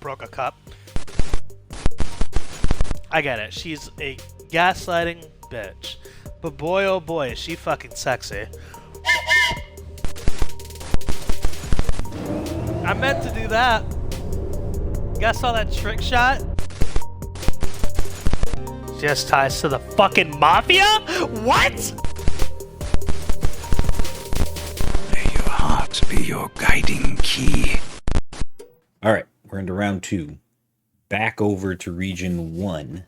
broke a cup. I get it. She's a gaslighting bitch. But boy, oh boy, is she fucking sexy. I meant to do that. You guys saw that trick shot? She has ties to the fucking mafia? What? May your heart be your guiding key. All right, we're into round 2. Back over to region 1.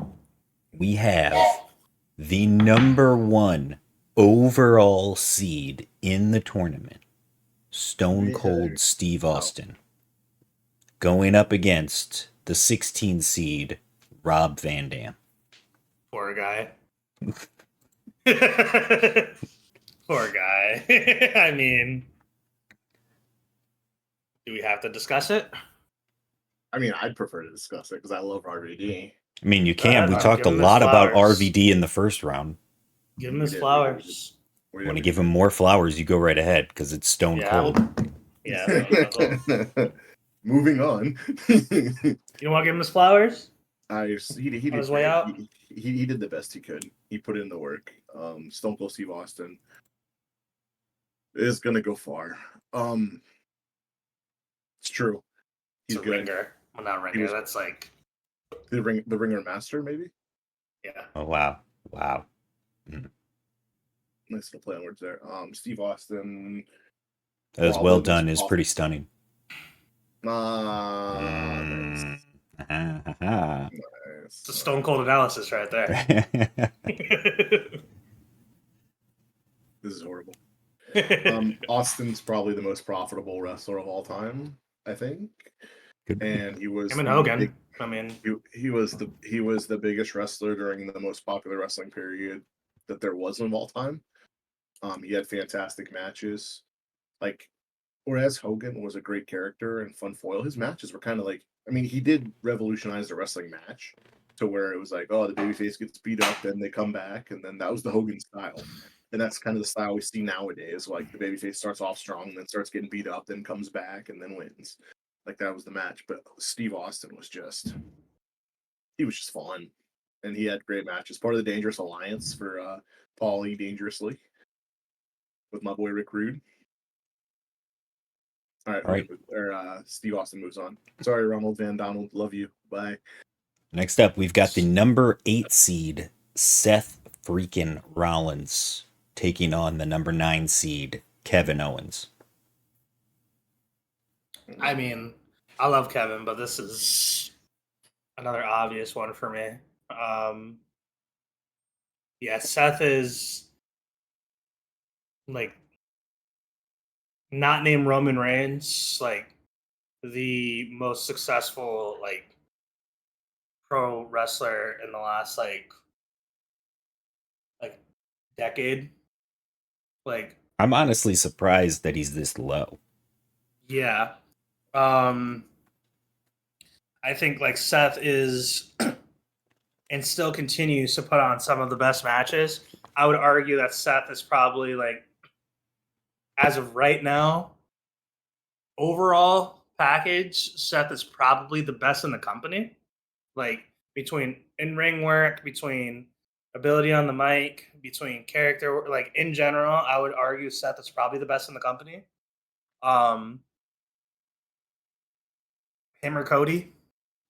We have the number 1 overall seed in the tournament, Stone Cold Steve Austin, going up against the 16 seed Rob Van Dam. Poor guy. Poor guy. I mean, do we have to discuss it? I mean, I'd prefer to discuss it because I love RVD. I mean, you can. We Give talked a him his lot about flowers. RVD in the first round. Give him his flowers. Want to give him more flowers, you go right ahead, because it's Stone Cold. Yeah. Moving on. You don't want to give him his flowers? He did On his way out? He did the best he could. He put in the work. Stone Cold Steve Austin is gonna go far. It's true. He's He's a good. ringer. Well, not ringer. That's like The ringer master, maybe. yeah. Oh, wow. Nice little play on words there. Steve Austin. That was well done. Is pretty stunning. Nice. It's a Stone Cold analysis right there. This is horrible. Austin's probably the most profitable wrestler of all time, I think. Good. And he was Him and Hogan. I mean, he was the biggest wrestler during the most popular wrestling period that there was of all time. He had fantastic matches. Like, whereas Hogan was a great character and fun foil, his matches were kind of like, I mean, he did revolutionize the wrestling match to where it was like, oh, the babyface gets beat up, then they come back, and then that was the Hogan style. And that's kind of the style we see nowadays. Like, the babyface starts off strong, then starts getting beat up, then comes back, and then wins. Like, that was the match. But Steve Austin was just fun. And he had great matches. Part of the Dangerous Alliance for Paulie Dangerously with my boy Rick Rude. All right. Steve Austin moves on. Sorry, Ronald Van Donald. Love you. Bye. Next up, we've got the number 8 seed, Seth freaking Rollins, taking on the number 9 seed, Kevin Owens. I mean, I love Kevin, but this is another obvious one for me. Yeah, Seth is like not named Roman Reigns, like the most successful like pro wrestler in the last like decade. Like, I'm honestly surprised that he's this low. yeah. I think like Seth is and still continues to put on some of the best matches. I would argue that Seth is probably like, as of right now, overall package, Seth is probably the best in the company. Like, between in-ring work, between ability on the mic, between character, like in general, I would argue Seth is probably the best in the company. Him or Cody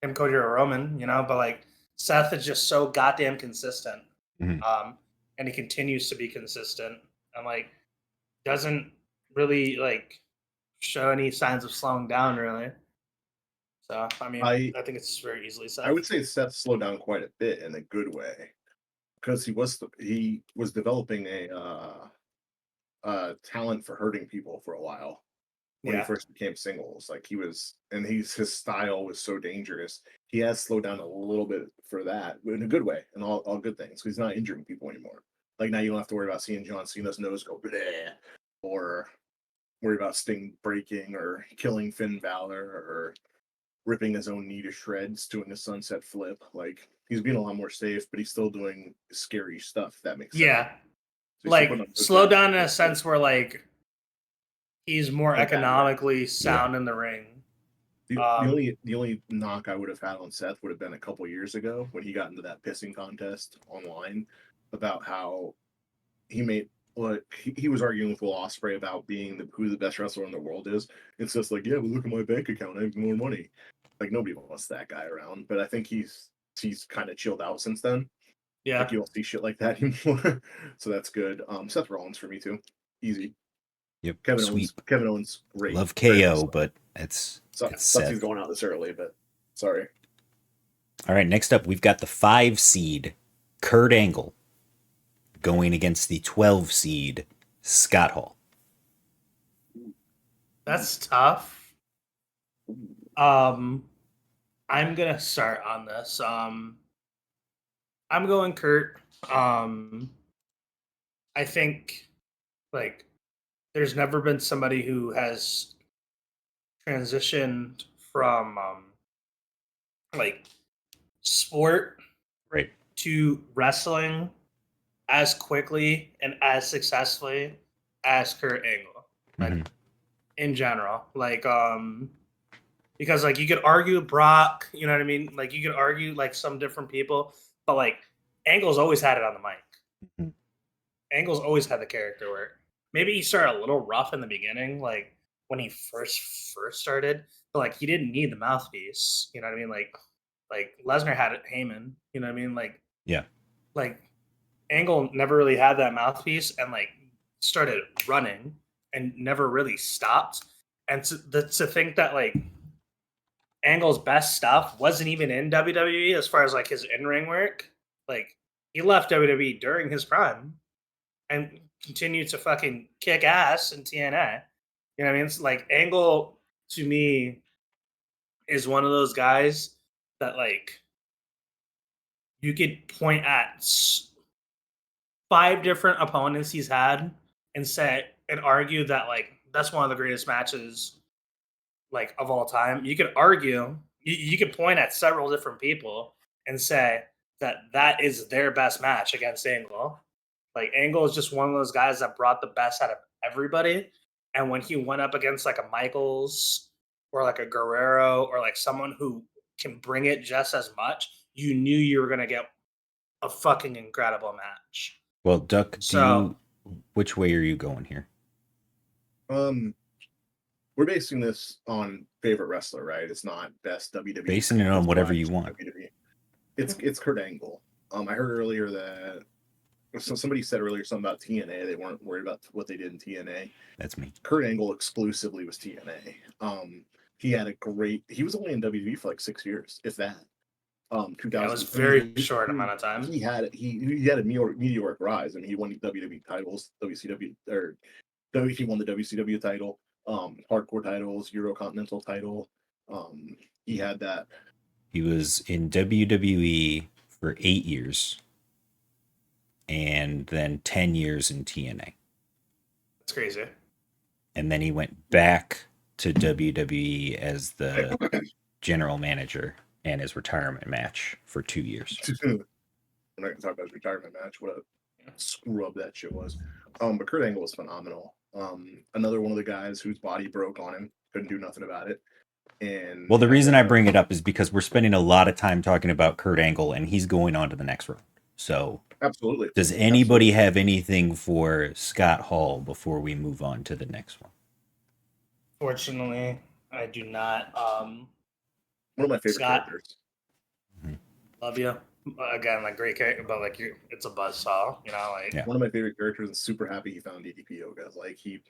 or Roman, but like Seth is just so goddamn consistent. Mhm. And he continues to be consistent and like doesn't really like show any signs of slowing down really. So I mean, I think it's very easily Seth. I would say Seth slowed down quite a bit in a good way because he was developing a talent for hurting people for a while when he first became singles. Like his style was so dangerous. He has slowed down a little bit for that, but in a good way, and all good things. He's not injuring people anymore. Like now you don't have to worry about seeing John Cena's nose go bleh, or worry about Sting breaking or killing Finn Balor or ripping his own knee to shreds, doing a sunset flip. Like he's being a lot more safe, but he's still doing scary stuff. If that makes sense. Yeah. So like slow down in a sense where like he's more like economically sound in the ring. The only knock I would have had on Seth would have been a couple years ago when he got into that pissing contest online about how he made he was arguing with Will Ospreay about being who the best wrestler in the world is. It's just like, yeah, but look at my bank account, I have more money. Like nobody wants that guy around. But I think he's kind of chilled out since then. Yeah. Like you don't see shit like that anymore. So that's good. Seth Rollins for me too. Easy. Yep. Kevin Owens, great. Love Great KO, wrestler. but it's Sucks Seth. he's going out this early, but sorry. All right, next up, we've got the 5 seed, Kurt Angle, going against the 12 seed, Scott Hall. That's tough. I'm gonna start on this. I'm going Kurt. I think like there's never been somebody who has transitioned from like sport Right. to wrestling as quickly and as successfully as Kurt Angle. Like Mhm. in general. Like because like you could argue Brock, you know what I mean? Like you could argue like some different people, but like Angle's always had it on the mic. Mhm. Angle's always had the character work. Maybe he started a little rough in the beginning, like when he first started, but like he didn't need the mouthpiece. You know what I mean? Like Lesnar had it, Heyman. You know what I mean? Yeah. Like Angle never really had that mouthpiece, and like started running and never really stopped. And to think that like Angle's best stuff wasn't even in WWE as far as like his in ring work. Like he left WWE during his prime and continued to fucking kick ass in TNA. You know what I mean? It's like Angle to me is one of those guys that like you could point at 5 different opponents he's had and say and argue that like that's one of the greatest matches like of all time. You could argue, you could point at several different people and say that that is their best match against Angle. Like Angle is just one of those guys that brought the best out of everybody. And when he went up against like a Michaels or like a Guerrero or like someone who can bring it just as much, you knew you were gonna get a fucking incredible match. Well, Duck, So which way are you going here? We're basing this on favorite wrestler, right? It's not best WWE. Basing it on whatever you want. WWE. It's Kurt Angle. I heard earlier that somebody said earlier something about TNA. They weren't worried about what they did in TNA. That's me. Kurt Angle exclusively was TNA. He was only in WWE for like 6 years, if that. 2000. that was very short amount of time. He had a meteoric rise. I mean, he won WWE titles, WCW or he won the WCW title, hardcore titles, Eurocontinental title. He had that. He was in WWE for 8 years and then 10 years in TNA. That's crazy. And then he went back to WWE as the general manager and his retirement match for 2 years. We're not going to talk about his retirement match. What a screw up that shit was. But Kurt Angle was phenomenal. Another one of the guys whose body broke on him, couldn't do nothing about it. And well, the reason I bring it up is because we're spending a lot of time talking about Kurt Angle, and he's going on to the next round. So, absolutely. Does anybody have anything for Scott Hall before we move on to the next one? Fortunately, I do not. One of my favorite characters. Love you. Again, like great character, but like it's a buzzsaw, you know. Like one of my favorite characters, and super happy he found DDP Yoga. Like he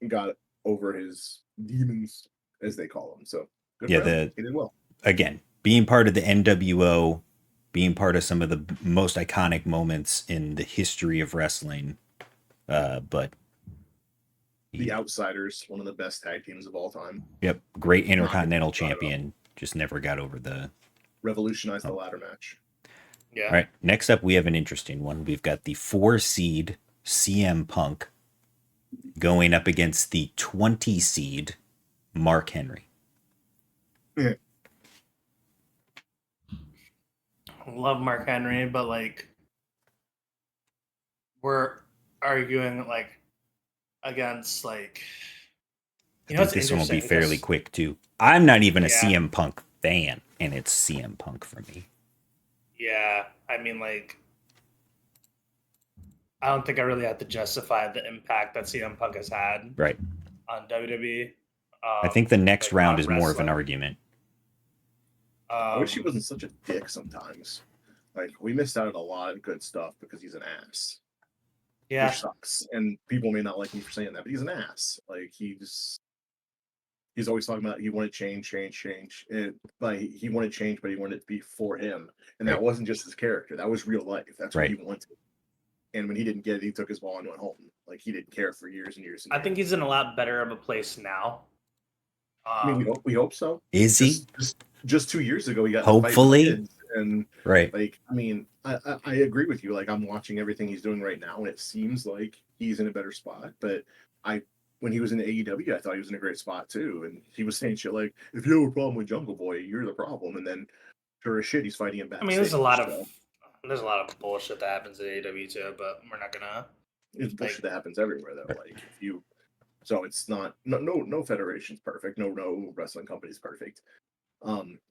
got over his demons, as they call them. So good for him. He did well. Again, being part of the NWO, being part of some of the most iconic moments in the history of wrestling, but the Outsiders, one of the best tag teams of all time. Yep, great Intercontinental champion, just never got over the revolutionized the ladder match. Yeah. All right, next up we have an interesting one. We've got the 4 seed CM Punk going up against the 20 seed Mark Henry. Love Mark Henry, but like we're arguing like against like I You know think what's this one will be interesting? fairly Because- quick too. I'm not even a Yeah. CM Punk fan, and it's CM Punk for me. Yeah, I mean, like, I don't think I really have to justify the impact that CM Punk has had Right. on WWE. I think the next like, round on is more of an wrestling. argument. I wish he Um, wasn't such a dick sometimes. Like we missed out on a lot of good stuff because he's an ass, yeah, which sucks. And people may not like me for saying that, but he's an ass. Like he's always talking about he wanted change. But he wanted change, but he wanted it to be for him, and that Right. wasn't just his character. That was real life. That's what he Right. wanted. And when he didn't get it, he took his ball and went home. Like he didn't care for years and years and I years. think he's in a lot better of a place now. I mean, we hope so. Is he? Just 2 years ago, he got in a fight with Hopefully. kids, and Right. like, I mean, I agree with you. Like, I'm watching everything he's doing right now, and it seems like he's in a better spot. But when he was in AEW, I thought he was in a great spot too. And he was saying shit like, "If you have a problem with Jungle Boy, you're the problem." And then, sure as shit, he's fighting him back. I mean, there's a lot of bullshit that happens at AEW too, but we're not gonna. It's bullshit that happens everywhere, though. Like, if you, so it's not no federation's perfect. No wrestling company's perfect.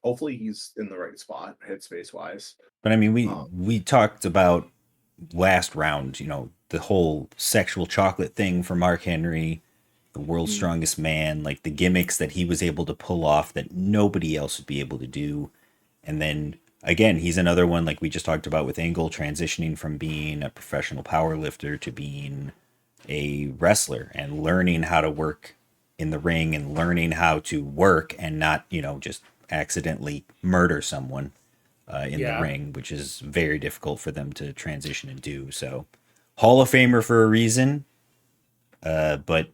Hopefully he's in the right spot, headspace wise. But I mean, we talked about last round, you know, the whole sexual chocolate thing for Mark Henry, the world's strongest man, like the gimmicks that he was able to pull off that nobody else would be able to do. And then again, he's another one like we just talked about with Angle transitioning from being a professional power lifter to being a wrestler and learning how to work in the ring and learning how to work and not, you know, just accidentally murder someone in the ring, which is very difficult for them to transition and do. So, Hall of Famer for a reason, but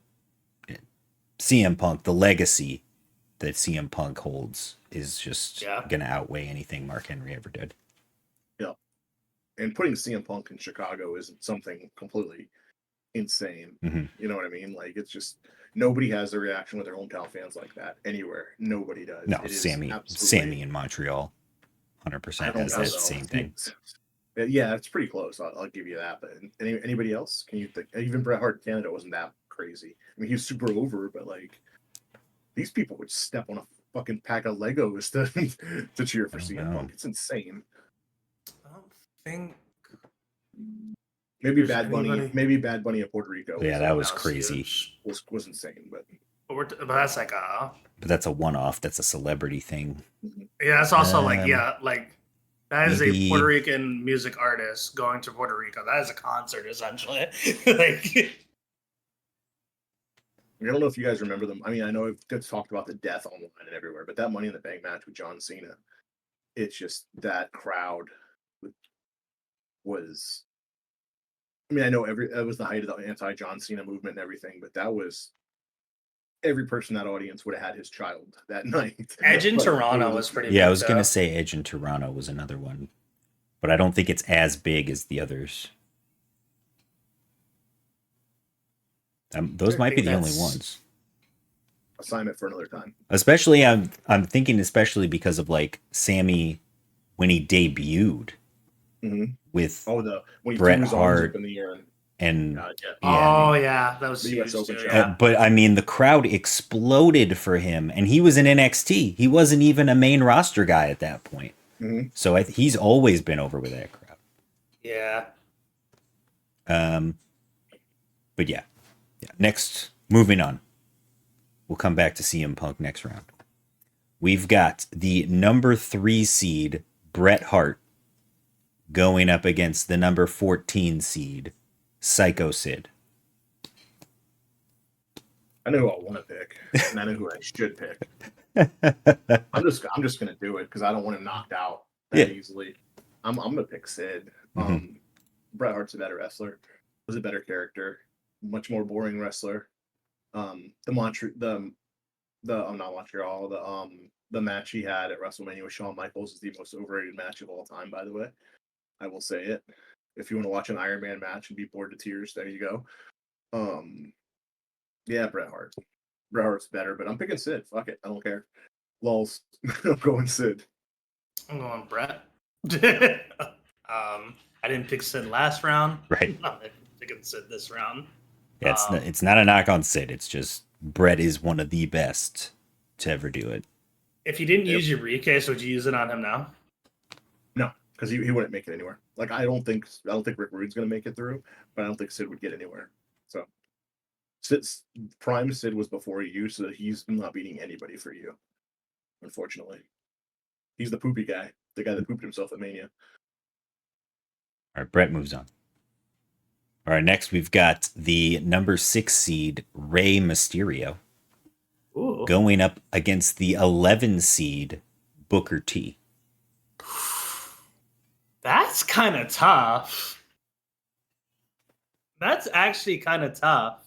CM Punk, the legacy that CM Punk holds is just going to outweigh anything Mark Henry ever did. Yeah. And putting CM Punk in Chicago isn't something completely insane. Mm-hmm. You know what I mean? Like, it's just nobody has a reaction with their hometown fans like that anywhere. Nobody does. No, Sammy in Montreal, 100% has that same thing. Yeah, it's pretty close. I'll give you that. But anybody else? Can you think? Even Bret Hart in Canada wasn't that crazy. I mean, he was super over, but like these people would step on a fucking pack of Legos to cheer for CM Punk. It's insane. I don't think. Maybe Bad Bunny in Puerto Rico. Yeah, that was crazy. Was insane, but that's like But that's a one-off. That's a celebrity thing. Yeah, it's also like that is maybe... a Puerto Rican music artist going to Puerto Rico. That is a concert essentially. Like, I don't know if you guys remember them. I mean, I know I've talked about the death online and everywhere, but that Money in the Bank match with John Cena, it's just that crowd was. I mean, I know that was the height of the anti-John Cena movement and everything, but that was every person in that audience would have had his child that night. Edge in Toronto was pretty big. Yeah, I was going to say Edge in Toronto was another one, but I don't think it's as big as the others. Those might be the only ones. Assignment for another time. Especially, I'm thinking especially because of like Sammy when he debuted with when he Bret Hart in the air and that was huge too, but I mean the crowd exploded for him, and he was in NXT. He wasn't even a main roster guy at that point. So he's always been over with that crowd. Yeah. But yeah. Next, moving on. We'll come back to CM Punk next round. We've got the number 3 seed, Bret Hart, going up against the number 14 seed, Psycho Sid. I know who I want to pick, and I know who I should pick. I'm just gonna do it because I don't want him knocked out that easily. I'm gonna pick Sid. Bret Hart's a better wrestler, was a better character, much more boring wrestler. The match he had at WrestleMania with Shawn Michaels is the most overrated match of all time, by the way. I will say it. If you want to watch an Iron Man match and be bored to tears, there you go. Yeah, Bret Hart. Bret Hart's better, but I'm picking Sid. Fuck it. I don't care. Lols. I'm going Sid. I'm going Bret. I didn't pick Sid last round. Right. I'm picking Sid this round. Yeah, it's not a knock on Sid. It's just Bret is one of the best to ever do it. If you didn't use your briefcase, would you use it on him now? No, because he wouldn't make it anywhere. Like I don't think Rick Rude's gonna make it through, but I don't think Sid would get anywhere. So Sid's prime Sid was before you, so he's not beating anybody for you. Unfortunately, he's the poopy guy, the guy that pooped himself at Mania. All right, Bret moves on. All right, next we've got the number 6 seed Rey Mysterio Ooh. going up against the 11 seed Booker T. That's kind of tough. That's actually kind of tough.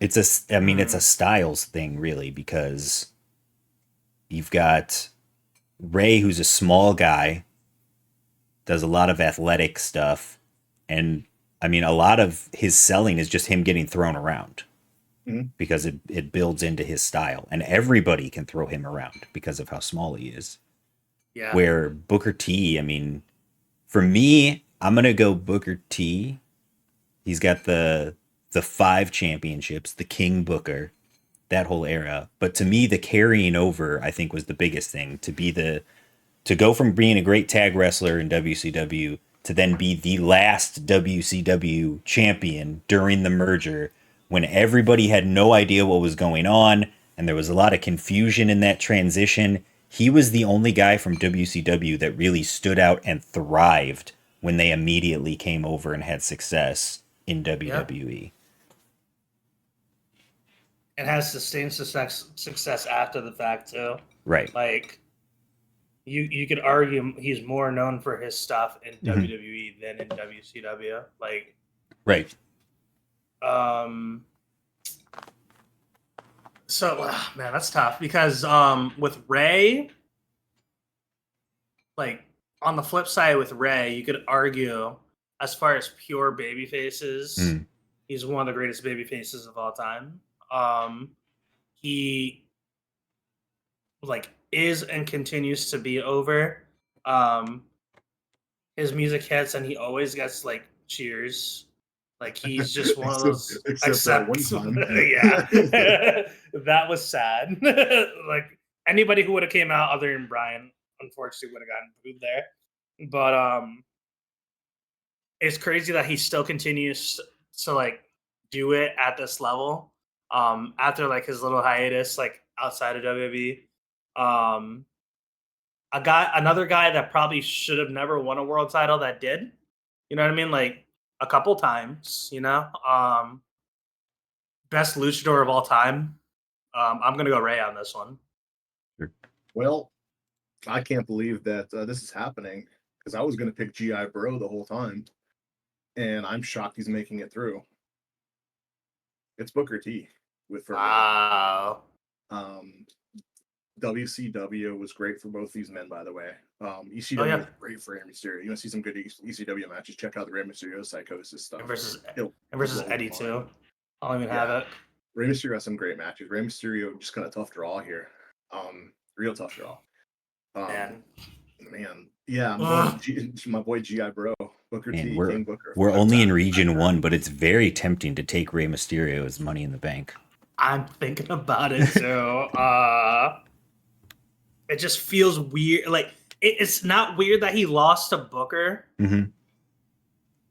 It's a Styles thing, really, because you've got Rey, who's a small guy, does a lot of athletic stuff, and I mean, a lot of his selling is just him getting thrown around because it builds into his style, and everybody can throw him around because of how small he is. Yeah. Where Booker T, I mean, for me, I'm gonna go Booker T. He's got the 5 championships, the King Booker, that whole era. But to me, the carrying over, I think, was the biggest thing. To go from being a great tag wrestler in WCW to then be the last WCW champion during the merger, when everybody had no idea what was going on and there was a lot of confusion in that transition. He was the only guy from WCW that really stood out and thrived when they immediately came over and had success in WWE. It has sustained success after the fact too. Right. Like you could argue he's more known for his stuff in WWE than in WCW. Like Right. So man, that's tough because with Rey, like on the flip side with Rey, you could argue as far as pure baby faces, he's one of the greatest baby faces of all time. He like is and continues to be over. His music hits and he always gets like cheers. Like he's just one of those. Except that one time. Yeah, that was sad. Like anybody who would have came out other than Brian, unfortunately, would have gotten booed there. But it's crazy that he still continues to like do it at this level. After his little hiatus, outside of WWE. Another guy that probably should have never won a world title that did. You know what I mean? Like a couple times, best luchador of all time. I'm gonna go Rey on this one. Well, I can't believe that this is happening because I was gonna pick GI Bro the whole time, and I'm shocked he's making it through. It's Booker T with Wow. WCW was great for both these men, by the way. ECW was great for Rey Mysterio. You want to see some good ECW matches? Check out the Rey Mysterio Psychosis stuff. And versus Eddie too. I'll even have it. Rey Mysterio has some great matches. Rey Mysterio just kind of tough draw here. Real tough draw. Man. Yeah, my boy GI Bro, Booker T, King Booker. We're only in Region 1, but it's very tempting to take Rey Mysterio as Money in the Bank. I'm thinking about it too. It just feels weird. Like it's not weird that he lost to Booker. Mm-hmm.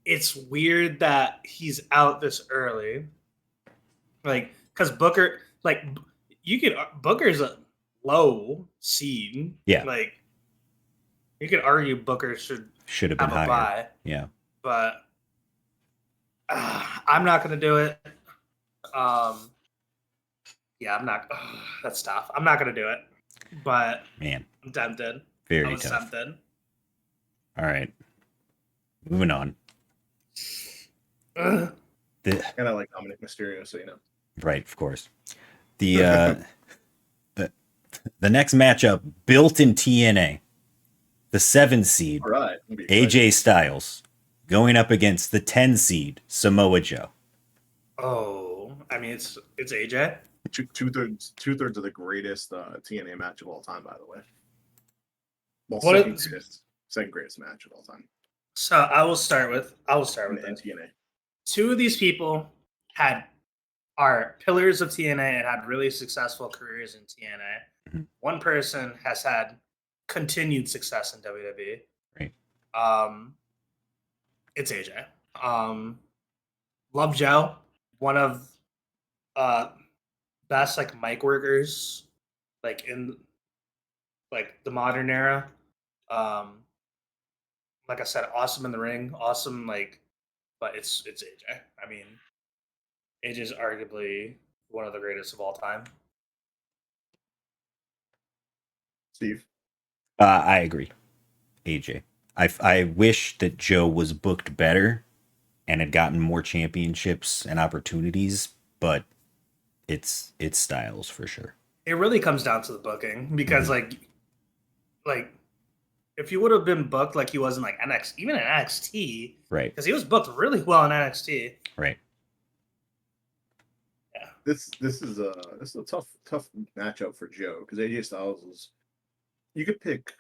It's weird that he's out this early. Like, because Booker, Booker's a low seed. Yeah. Like, you could argue Booker should have been higher. Bye. Yeah. But I'm not gonna do it. Yeah, I'm not. That's tough. I'm not gonna do it. But man, I'm tempted. Very tough. Tempted. All right, moving on. Kind of like Dominic Mysterio, so you know. Right, of course. The next matchup, built in TNA, the 7 seed, AJ Styles, going up against the 10 seed Samoa Joe. Oh, I mean it's AJ. Two-thirds of the greatest TNA match of all time, by the way. Well, second greatest match of all time. So I will start with TNA. Two of these people had are pillars of TNA and had really successful careers in TNA. Mhm. One person has had continued success in WWE. Right. It's AJ. Love Joe, one of best like mic workers, like in like the modern era. Um, like I said, awesome in the ring, awesome like, but it's AJ. I mean, AJ is arguably one of the greatest of all time. Steve. I agree. AJ. I wish that Joe was booked better and had gotten more championships and opportunities, but it's Styles for sure. It really comes down to the booking because like if you would have been booked like he was in like NXT, even in NXT, Right. because he was booked really well in NXT. Right. Yeah. This is a tough matchup for Joe because AJ Styles was. You could pick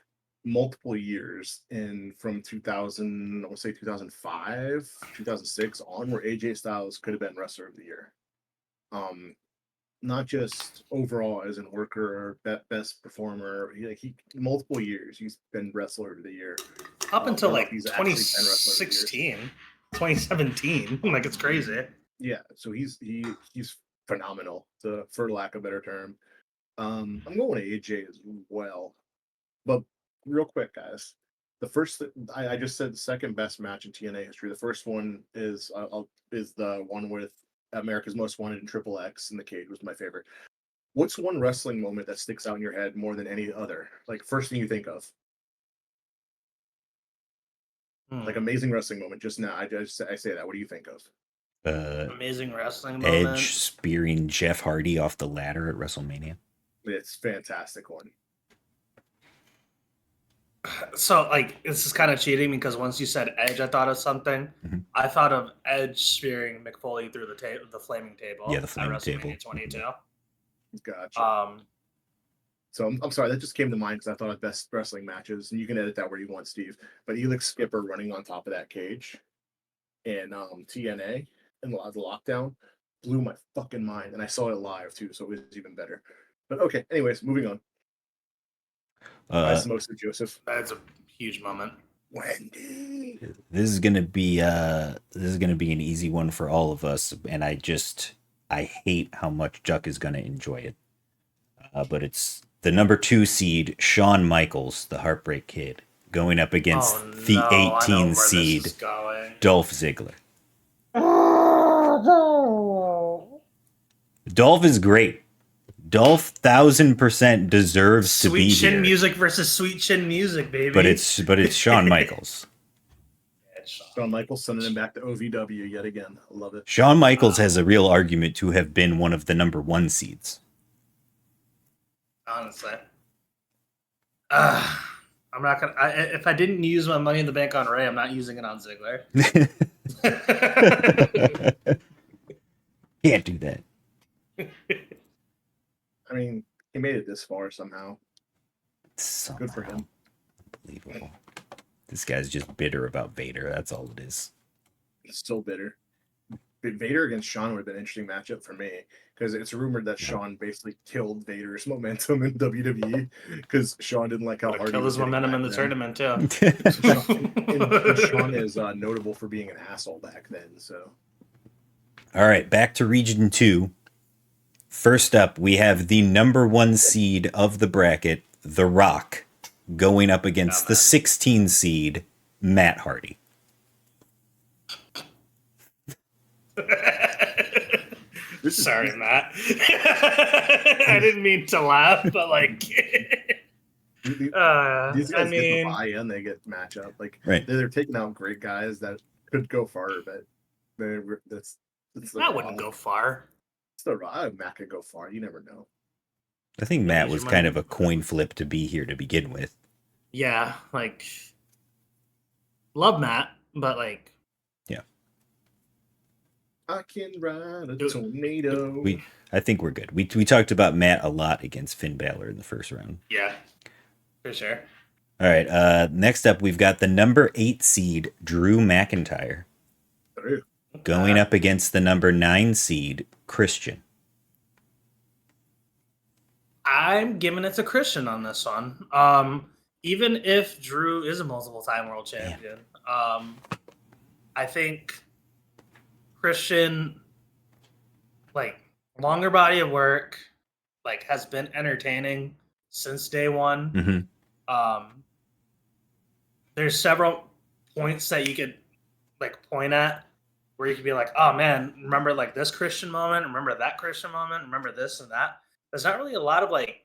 multiple years in from 2000, I want to say 2005, 2006 on where AJ Styles could have been wrestler of the year. Not just overall as a worker or best performer. He multiple years he's been wrestler of the year. Up until like he's actually been wrestler of the year. 2017. Like it's crazy. Yeah, so he's phenomenal, for lack of a better term. I'm going to AJ as well, but real quick, guys. The first I just said the second best match in TNA history. The first one is the one with America's Most Wanted and Triple X in the cage was my favorite. What's one wrestling moment that sticks out in your head more than any other? Like first thing you think of, like amazing wrestling moment. Just now, I say that. What do you think of? Amazing wrestling moment. Edge spearing Jeff Hardy off the ladder at WrestleMania. It's a fantastic one. So like this is kind of cheating because once you said Edge, I thought of something. Mhm. I thought of Edge spearing McFoley through the flaming table. Yeah, the flaming table. 22. Gotcha. So I'm sorry, that just came to mind because I thought of best wrestling matches, and you can edit that where you want, Steve. But Elix Skipper running on top of that cage and TNA and the lockdown blew my fucking mind, and I saw it live too, so it was even better. But okay, anyways, moving on. Mostly Joseph. That's a huge moment. Wendy. This is gonna be an easy one for all of us, and I hate how much Chuck is gonna enjoy it. But it's the number 2 seed Shawn Michaels, the Heartbreak Kid, going up against the 18 seed Dolph Ziggler. Dolph is great. Dolph 1000% deserves to be Sweet Chin here. Music versus Sweet Chin Music, baby. But it's Shawn Michaels. Shawn Michaels sending him back to OVW yet again. I love it. Shawn Michaels has a real argument to have been one of the number 1 seeds. Honestly. I'm not gonna. If I didn't use my money in the bank on Ray, I'm not using it on Ziggler. Can't do that. I mean, he made it this far somehow. Somehow. Good for him. Unbelievable. This guy's just bitter about Vader. That's all it is. He's still bitter. But Vader against Shawn would have been an interesting matchup for me because it's rumored that Shawn basically killed Vader's momentum in WWE because Shawn didn't like how hard he Killed was his momentum in the hitting tournament too. and Shawn is notable for being an asshole back then. So, All right, back to Region 2. First up, we have the number 1 seed of the bracket, The Rock, going up against the 16 seed, Matt Hardy. Sorry, Matt. I didn't mean to laugh, but like, these guys I get mean, the buy-in, they get matchup. Like, Right. they're taking out great guys that could go far, but that's that wouldn't go far. It's the Rock. Matt could go far. You never know. I think Matt use was your kind money. of a coin flip to be here to begin with. Yeah, like, love Matt, but like, I can ride a tornado. I think we're good. We talked about Matt a lot against Finn Balor in the first round. yeah, for sure. All right, next up, we've got the number 8 seed, Drew McIntyre, going up against the number 9 seed, Christian? I'm giving it to Christian on this one. Even if Drew is a multiple-time world champion, I think Christian, like, longer body of work, like, has been entertaining since day one. Mm-hmm. There's several points that you could like point at where you could be like, oh man, remember like this Christian moment, remember that Christian moment, remember this and that. There's not really a lot of like,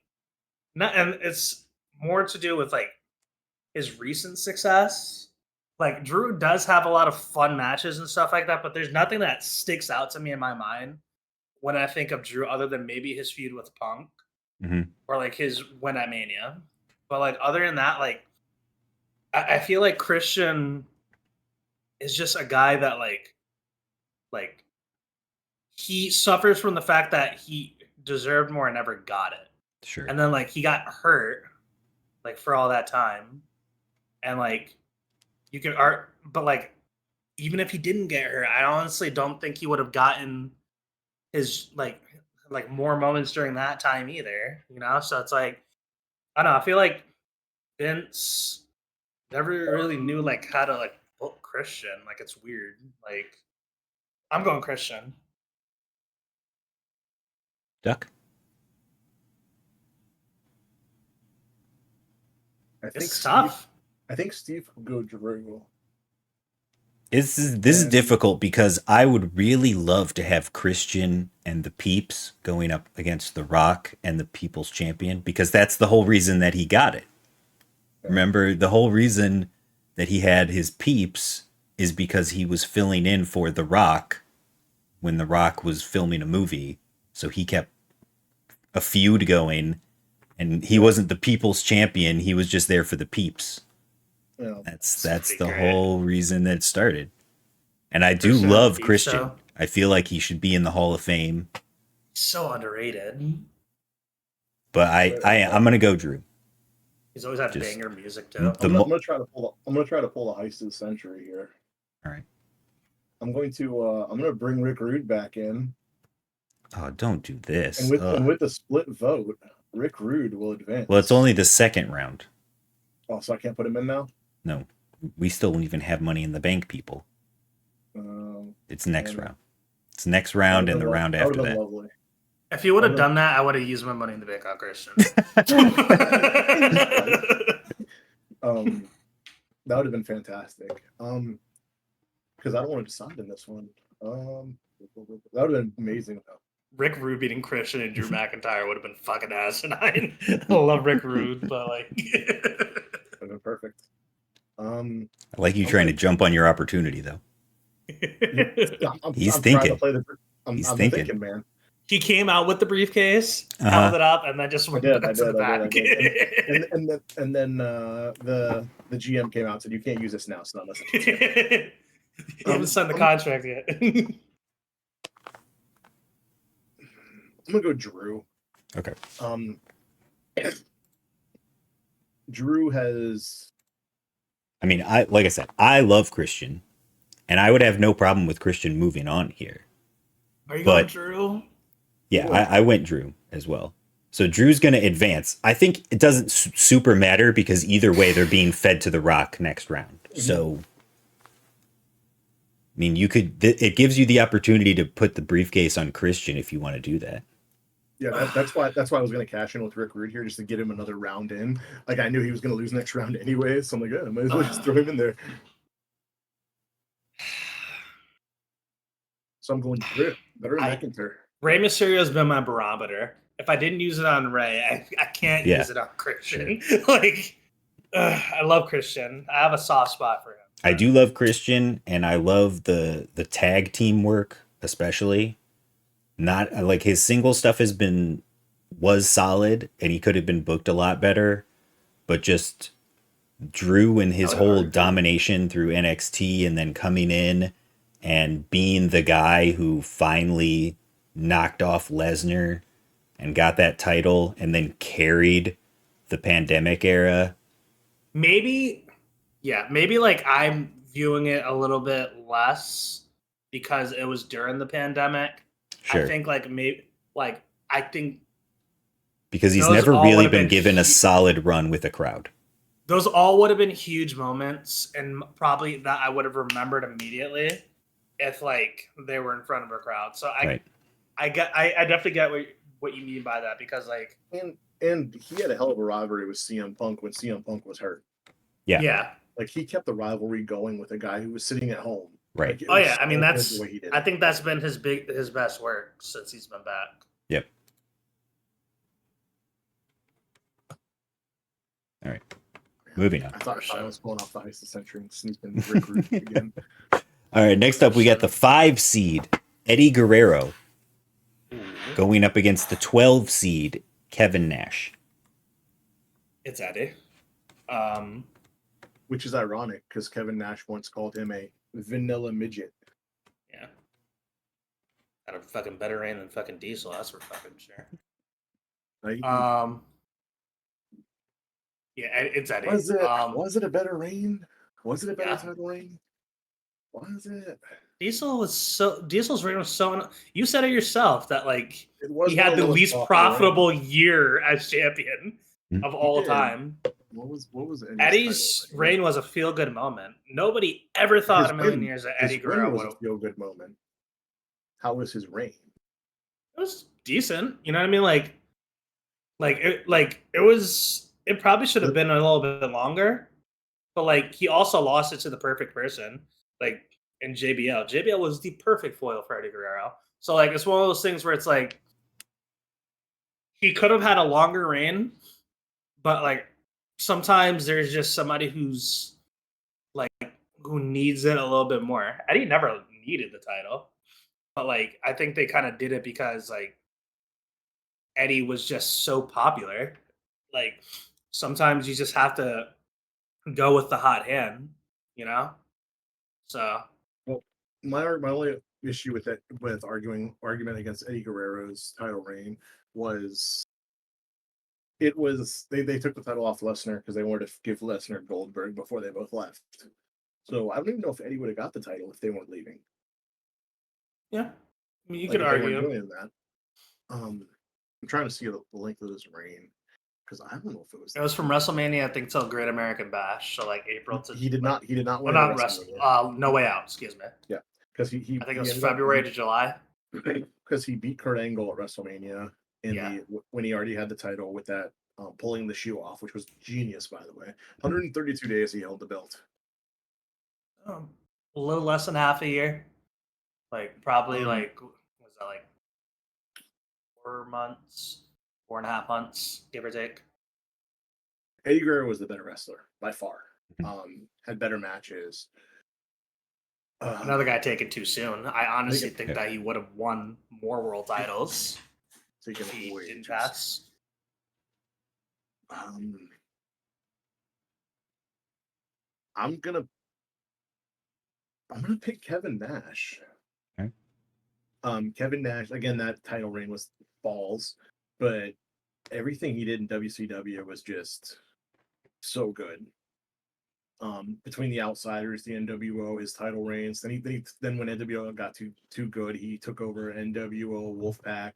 not, and it's more to do with like his recent success. Like Drew does have a lot of fun matches and stuff like that, but there's nothing that sticks out to me in my mind when I think of Drew other than maybe his feud with Punk or like his win at Mania. But like other than that, like I feel like Christian is just a guy that like he suffers from the fact that he deserved more and never got it. Sure. And then like he got hurt like for all that time. And like you could art but like even if he didn't get hurt, I honestly don't think he would have gotten his like more moments during that time either, you know? So it's like I don't know, I feel like Vince never really knew like how to like book Christian. Like it's weird. Like I'm going Christian. Duck? It's tough. I think Steve will go Drew. This is difficult because I would really love to have Christian and the Peeps going up against The Rock and the People's Champion because that's the whole reason that he got it. Remember, the whole reason that he had his Peeps is because he was filling in for The Rock when The Rock was filming a movie. So he kept a feud going, and he wasn't the People's Champion. He was just there for the Peeps. Yeah. That's the whole reason that it started. And I do Christian love Peeps, Christian. so. I feel like he should be in the Hall of Fame. So underrated. But I'm gonna go Drew. He's always had Just- banger music too. The I'm mo- gonna try to pull. I'm gonna try to pull the heist of the century here. All right. I'm gonna bring Rick Rude back in, Oh, don't do this. and Ugh. with the split vote, Rick Rude will advance. Well, it's only the second round. Oh, so I can't put him in now. No, we still don't even have Money in the Bank, people. It's next Yeah. round. It's next round and the round after that. Lovely. If you would have done that, I would have used my money in the bank on Christian. That would have been fantastic. Because I don't want to decide in this one. That would have been amazing. Rick Rude beating Christian and Drew McIntyre would have been fucking asinine. I love Rick Rude, but like Would have been perfect. I like you trying to jump on your opportunity, though. He's trying thinking. to play the. I'm thinking. thinking, man. he came out with the briefcase, held it up, and then just went back to the back. And then the GM came out and said, "You can't use this now." So not necessary. He haven't signed the contract yet. I'm gonna go Drew. Okay. Drew has. I mean, like I said, I love Christian, and I would have no problem with Christian moving on here. Are you But- going Drew? Yeah, I went Drew as well. So Drew's going to advance. I think it doesn't super matter because either way they're being fed to The Rock next round. So, I mean, you could. It gives you the opportunity to put the briefcase on Christian if you want to do that. Yeah, that's why I was gonna cash in with Rick Rude here just to get him another round in. Like I knew he was gonna lose next round anyway, so I'm like, yeah, I might as well just throw him in there. So I'm going Drew. Better than McIntyre. Rey Mysterio's been my barometer. If I didn't use it on Rey, I can't use it on Christian. Like, I love Christian. I have a soft spot for him. I do love Christian, and I love the tag team work, especially. Not like his single stuff was solid, and he could have been booked a lot better, but just Drew and his whole domination through NXT, and then coming in and being the guy who finally knocked off Lesnar and got that title, and then carried the pandemic era. Maybe like I'm viewing it a little bit less because it was during the pandemic. Sure. I think I think Because he's those never all really would've been been given a hu- solid run with a crowd. those all would have been huge moments, and probably that I would have remembered immediately if like they were in front of a crowd. So Right. I definitely get what you mean by that, because like And he had a hell of a rivalry with CM Punk when CM Punk was hurt. Yeah. Like he kept the rivalry going with a guy who was sitting at home. Right. Like, it oh was yeah, I mean so good that's the way he did I it. think that's been his best work since he's been back. Yep. All right. Moving on. I thought I was pulling off the ice century and sneaking Rick Rude again. All right. Next up, we got the 5 seed Eddie Guerrero going up against the 12 seed Kevin Nash. It's Eddie. Which is ironic because Kevin Nash once called him a vanilla midget. Yeah. Got a fucking better reign than fucking Diesel, that's for fucking sure. Like, Yeah, it's Eddie. was it a better reign? Was it a better Yeah. title reign? Was it? Diesel's reign was so. You said it yourself that like It was he one had of the most least popular profitable reigns. year as champion of all did. time. What was Eddie's reign was a feel good moment. Nobody ever thought in a million years that Eddie His win Guerrero was would. a feel good moment. How was his reign? It was decent. You know what I mean? It probably should have been a little bit longer, but like he also lost it to the perfect person, like in JBL. JBL was the perfect foil for Eddie Guerrero. So like it's one of those things where it's like he could have had a longer reign, but like sometimes there's just somebody who's like who needs it a little bit more. Eddie never needed the title, but like I think they kind of did it because like Eddie was just so popular. Like sometimes you just have to go with the hot hand, you know? So Well, my only issue with argument against Eddie Guerrero's title reign was they took the title off Lesnar because they wanted to give Lesnar Goldberg before they both left. So I don't even know if Eddie would have got the title if they weren't leaving. yeah, I mean, you Like, could if they weren't argue. doing that. I'm trying to see the length of his reign because I don't know if it was. It was from WrestleMania, I think, till Great American Bash, so like April to. He did like, not Well, win. not No Way Out. Excuse me. Yeah, because he I think it was ended up February to July. because he beat Kurt Angle at WrestleMania Yeah. when he already had the title with that pulling the shoe off, which was genius, by the way. 132 days he held the belt. A little less than half a year. Like probably like was that like 4 months, 4.5 months, give or take. Eddie Guerrero was the better wrestler by far. Had better matches. Another guy taken too soon. I honestly think yeah. that he would have won more world titles if he didn't pass. I'm gonna pick Kevin Nash. Okay. Kevin Nash, again, that title reign was balls, but everything he did in WCW was just so good. Between the Outsiders, the NWO, his title reigns. Then when NWO got too good, he took over NWO Wolfpack,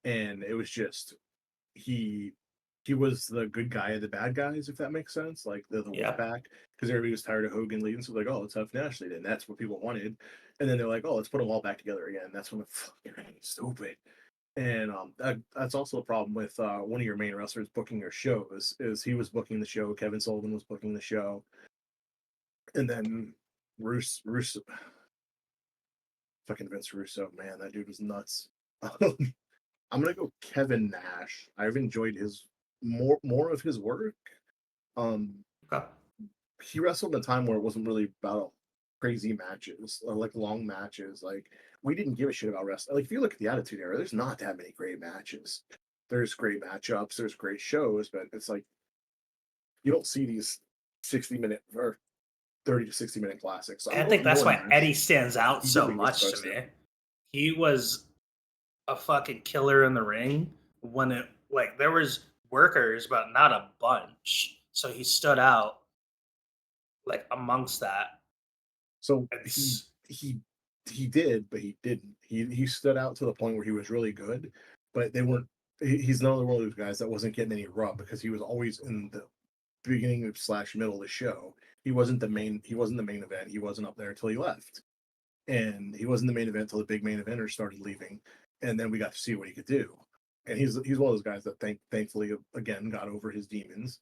and it was just he was the good guy of the bad guys, if that makes sense. Like the Wolfpack, because everybody was tired of Hogan leading, so like, oh, let's have Nash lead, and that's what people wanted. And then they're like, oh, let's put them all back together again. That's when the fucking stupid. And that's also a problem with one of your main wrestlers booking your shows. Is he was booking the show, Kevin Sullivan was booking the show, and then Russo, fucking Vince Russo, man, that dude was nuts. I'm gonna go Kevin Nash. I've enjoyed his more of his work. Okay. He wrestled in a time where it wasn't really about crazy matches, like long matches. Like we didn't give a shit about wrestling. Like if you look at the Attitude Era, there's not that many great matches. There's great matchups, there's great shows, but it's like you don't see these 60-minute or 30 to 60-minute classics. I think that's why Eddie stands out so much to me. He was a fucking killer in the ring when it like there was workers, but not a bunch. So he stood out like amongst that. So It's he he did, but he didn't. He stood out to the point where he was really good, but they weren't. He's another one of those guys that wasn't getting any rub because he was always in the beginning / middle of the show. He wasn't the main. He wasn't the main event. He wasn't up there until he left, and he wasn't the main event until the big main eventers started leaving, and then we got to see what he could do. And he's one of those guys that thankfully again got over his demons,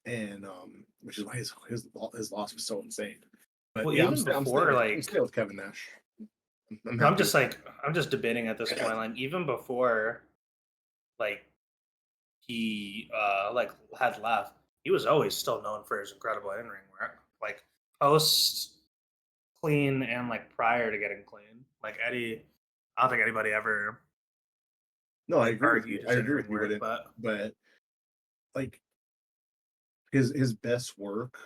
and which is why his loss was so insane. But Well, yeah, even before, I'm staying with Kevin Nash. I'm just debating at this point. Like even before, like he like had left, he was always still known for his incredible in ring work. Like post clean and like prior to getting clean. Like Eddie, I don't think anybody ever No, I agree with you. argued I his agree with in-ring you, work, but like his best work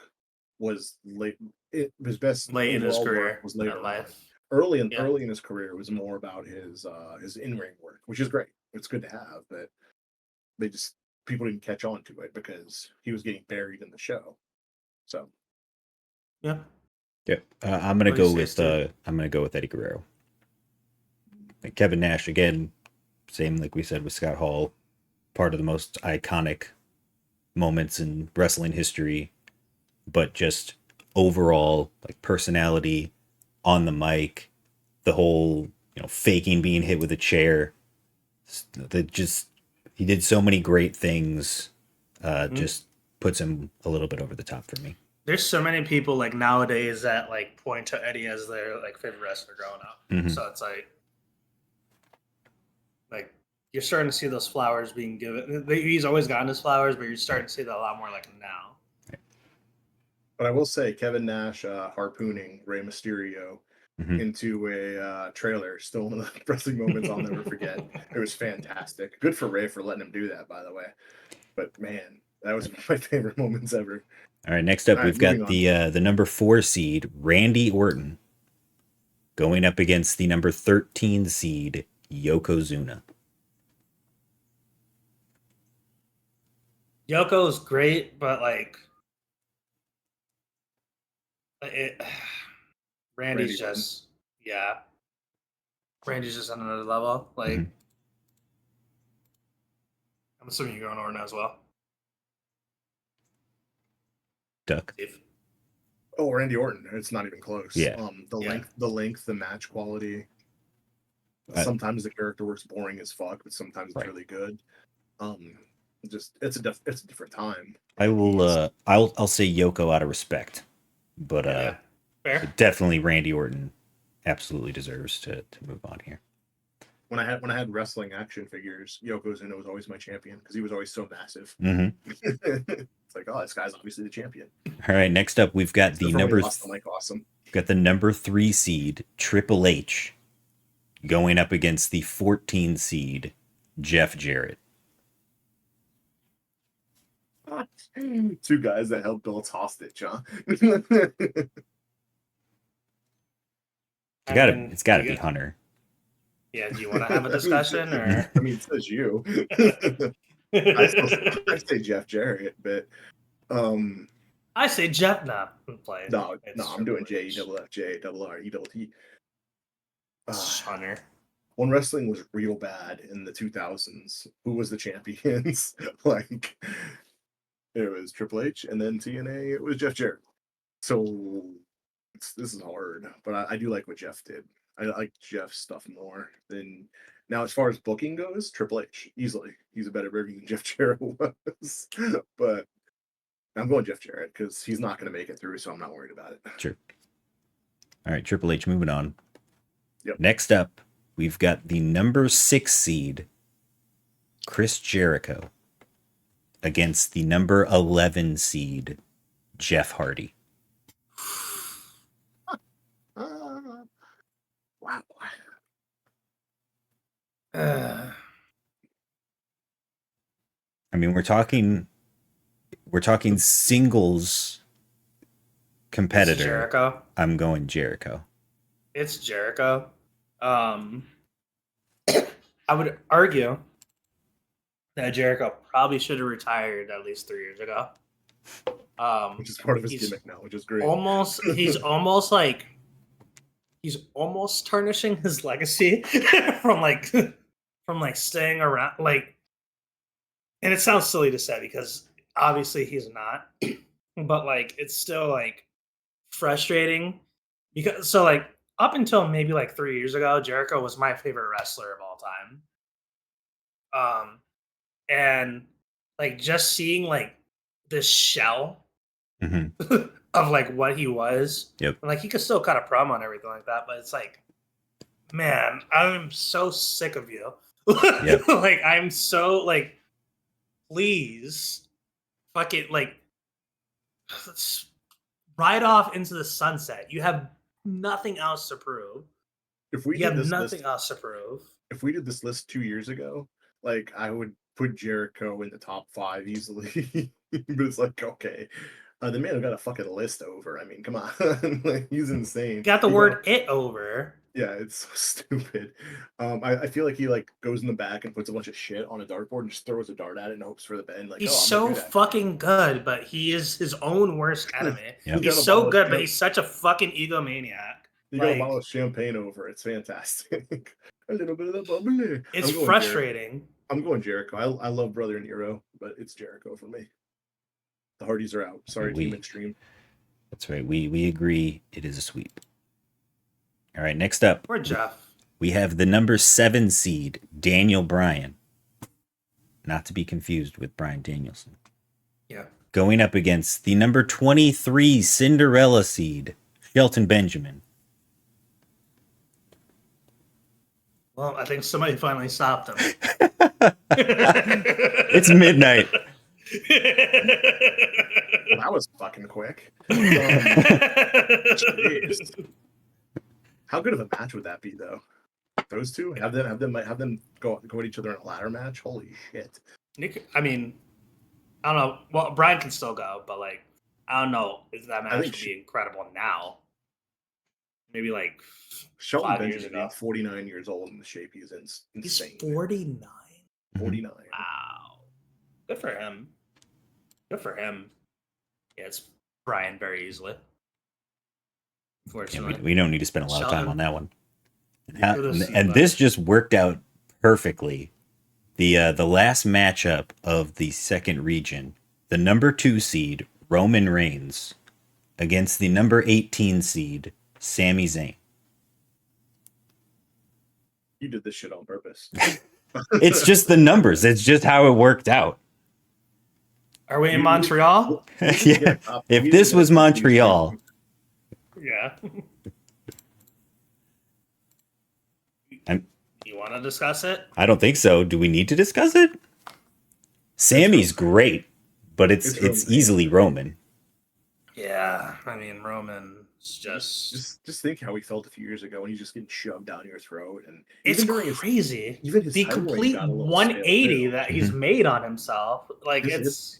was late. His best late in his overall career, work was later in on. life. Early Yeah. in his career, it was more about his in ring work, which is great. It's good to have, but people didn't catch on to it because he was getting buried in the show. So Yeah. Yeah, I'm gonna What do you go say, with Steve? I'm gonna go with Eddie Guerrero. Like Kevin Nash again, same like we said with Scott Hall, part of the most iconic moments in wrestling history, but just overall like personality on the mic, the whole faking being hit with a chair, that just he did so many great things. Just puts him a little bit over the top for me. There's so many people like nowadays that like point to Eddie as their like favorite wrestler growing up. Mhm. So it's like you're starting to see those flowers being given. He's always gotten his flowers, but you're starting to see that a lot more like now. but I will say Kevin Nash harpooning Rey Mysterio Mhm. into a trailer, still one of the wrestling moments I'll never forget. It was fantastic. Good for Ray for letting him do that, by the way. But man, that was one of my favorite moments ever. All right, next up All right, we've got moving on. the number 4 seed Randy Orton going up against the number 13 seed Yokozuna. Yoko's great, but Randy's Randy Orton. just Randy's just on another level. Like Mhm. I'm assuming you're going Orton as well. Duck. Steve. Oh, Randy Orton. It's not even close. Yeah. The length, the match quality. Sometimes the character works boring as fuck, but sometimes it's really good. It's a different time. I will I'll say Yoko out of respect, but Fair. definitely Randy Orton absolutely deserves to move on here. When I had wrestling action figures, Yokozuna was always my champion because he was always so massive. Mhm. It's like, oh, this guy's obviously the champion. All right, next up we've got the awesome. Got the number 3 seed Triple H going up against the 14 seed Jeff Jarrett. Two guys that held belts hostage, huh? It's got to be Hunter. Yeah, do you want to have a discussion or? I mean, it says you. I say Jeff Jarrett, but I say Jeff. Nah, no, I'm doing JEFFJRRETT. Hunter. When wrestling was real bad in the 2000s, who was the champions? Like, it was Triple H, and then TNA, it was Jeff Jarrett. So this is hard, but I do like what Jeff did. I like Jeff's stuff more than now. As far as booking goes, Triple H easily. He's a better booker than Jeff Jarrett was, but I'm going Jeff Jarrett because he's not going to make it through, so I'm not worried about it. Sure. All right, Triple H moving on. Yep. Next up, we've got the number 6 seed Chris Jericho against the number 11 seed Jeff Hardy. Wow. I mean, we're talking singles competitor. Jericho. I'm going Jericho. It's Jericho. I would argue that Jericho probably should have retired at least 3 years ago. Which is part of his gimmick now, which is great. He's almost like he's almost tarnishing his legacy from staying around, like, and it sounds silly to say because obviously he's not, but like it's still like frustrating because up until maybe like 3 years ago, Jericho was my favorite wrestler of all time. And like just seeing like this shell hmm of like what he was. Yep. And, like he could still cut a promo and everything like that, but it's like, man, I'm so sick of you. Yep. Like I'm so like, please, fuck it, like ride off into the sunset. You have nothing else to prove. If we You did have this nothing list, else to prove. if we did this list 2 years ago, like I would put Jericho in the top 5 easily. But it's like, okay, the man who got a fucking list over. I mean, come on, like, he's insane. Got the He word "it" over. Yeah, it's so stupid. I feel like he like goes in the back and puts a bunch of shit on a dartboard and just throws a dart at it and hopes for the bend. Like, He's oh, I'm gonna so do that. fucking good, but he is his own worst enemy. Yep. He's so good, but he's such a fucking egomaniac. You got a Like, bottle of champagne over. It's fantastic. A little bit of that bubbly. it's I'm going frustrating. Jericho. I'm going Jericho. I love Brother Nero, but it's Jericho for me. The Hardys are out. Sorry, Team Extreme. That's right. We agree it is a sweep. All right, next up. Poor Jeff. We have the number 7 seed, Daniel Bryan. Not to be confused with Bryan Danielson. Yeah. Going up against the number 23 Cinderella seed, Shelton Benjamin. Well, I think somebody finally stopped him. It's midnight. Well, that was fucking quick. Jeez. How good of a match would that be, though? Those two have them go at each other in a ladder match. Holy shit! Nick, I mean, I don't know. Well, Brian can still go, but like, I don't know if that match would be incredible now. Maybe like Shelton 5 years Benjamin, ago. 49 years old in the shape he's in. Insane. He's 49. 49. Wow. Good for him. Good for him. Yeah, it's Brian very easily. Yeah, we don't need to spend a lot of time on that one. Kudos, And this just worked out perfectly. The last matchup of the second region, the number 2 seed Roman Reigns against the number 18 seed Sami Zayn. You did this shit on purpose. It's just the numbers. It's just how it worked out. Are we in Montreal? Yeah. If this was Montreal. Yeah. You want to discuss it? I don't think so. Do we need to discuss it? Sammy's great, but it's easily Roman. Yeah, I mean Roman's just think how he felt a few years ago when he's just getting shoved down your throat, and it's crazy. Even his the complete 180 that he's made on himself. Like his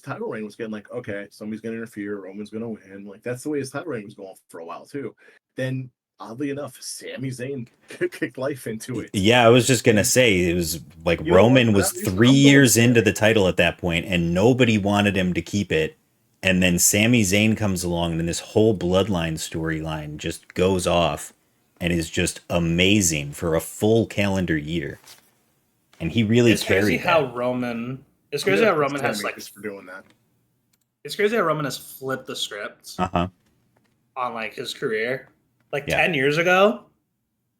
title reign was getting like, okay, somebody's gonna interfere, Roman's gonna win. Like that's the way his title reign was going for a while too. Then oddly enough, Sami Zayn kicked life into it. Yeah, I was just gonna say it was like Roman was 3 years into the title at that point, and nobody wanted him to keep it. And then Sami Zayn comes along, and this whole bloodline storyline just goes off, and is just amazing for a full calendar year. And he really carried that. It's crazy how Roman has like for doing that. It's crazy how Roman has flipped the script on like his career. Like 10 years ago,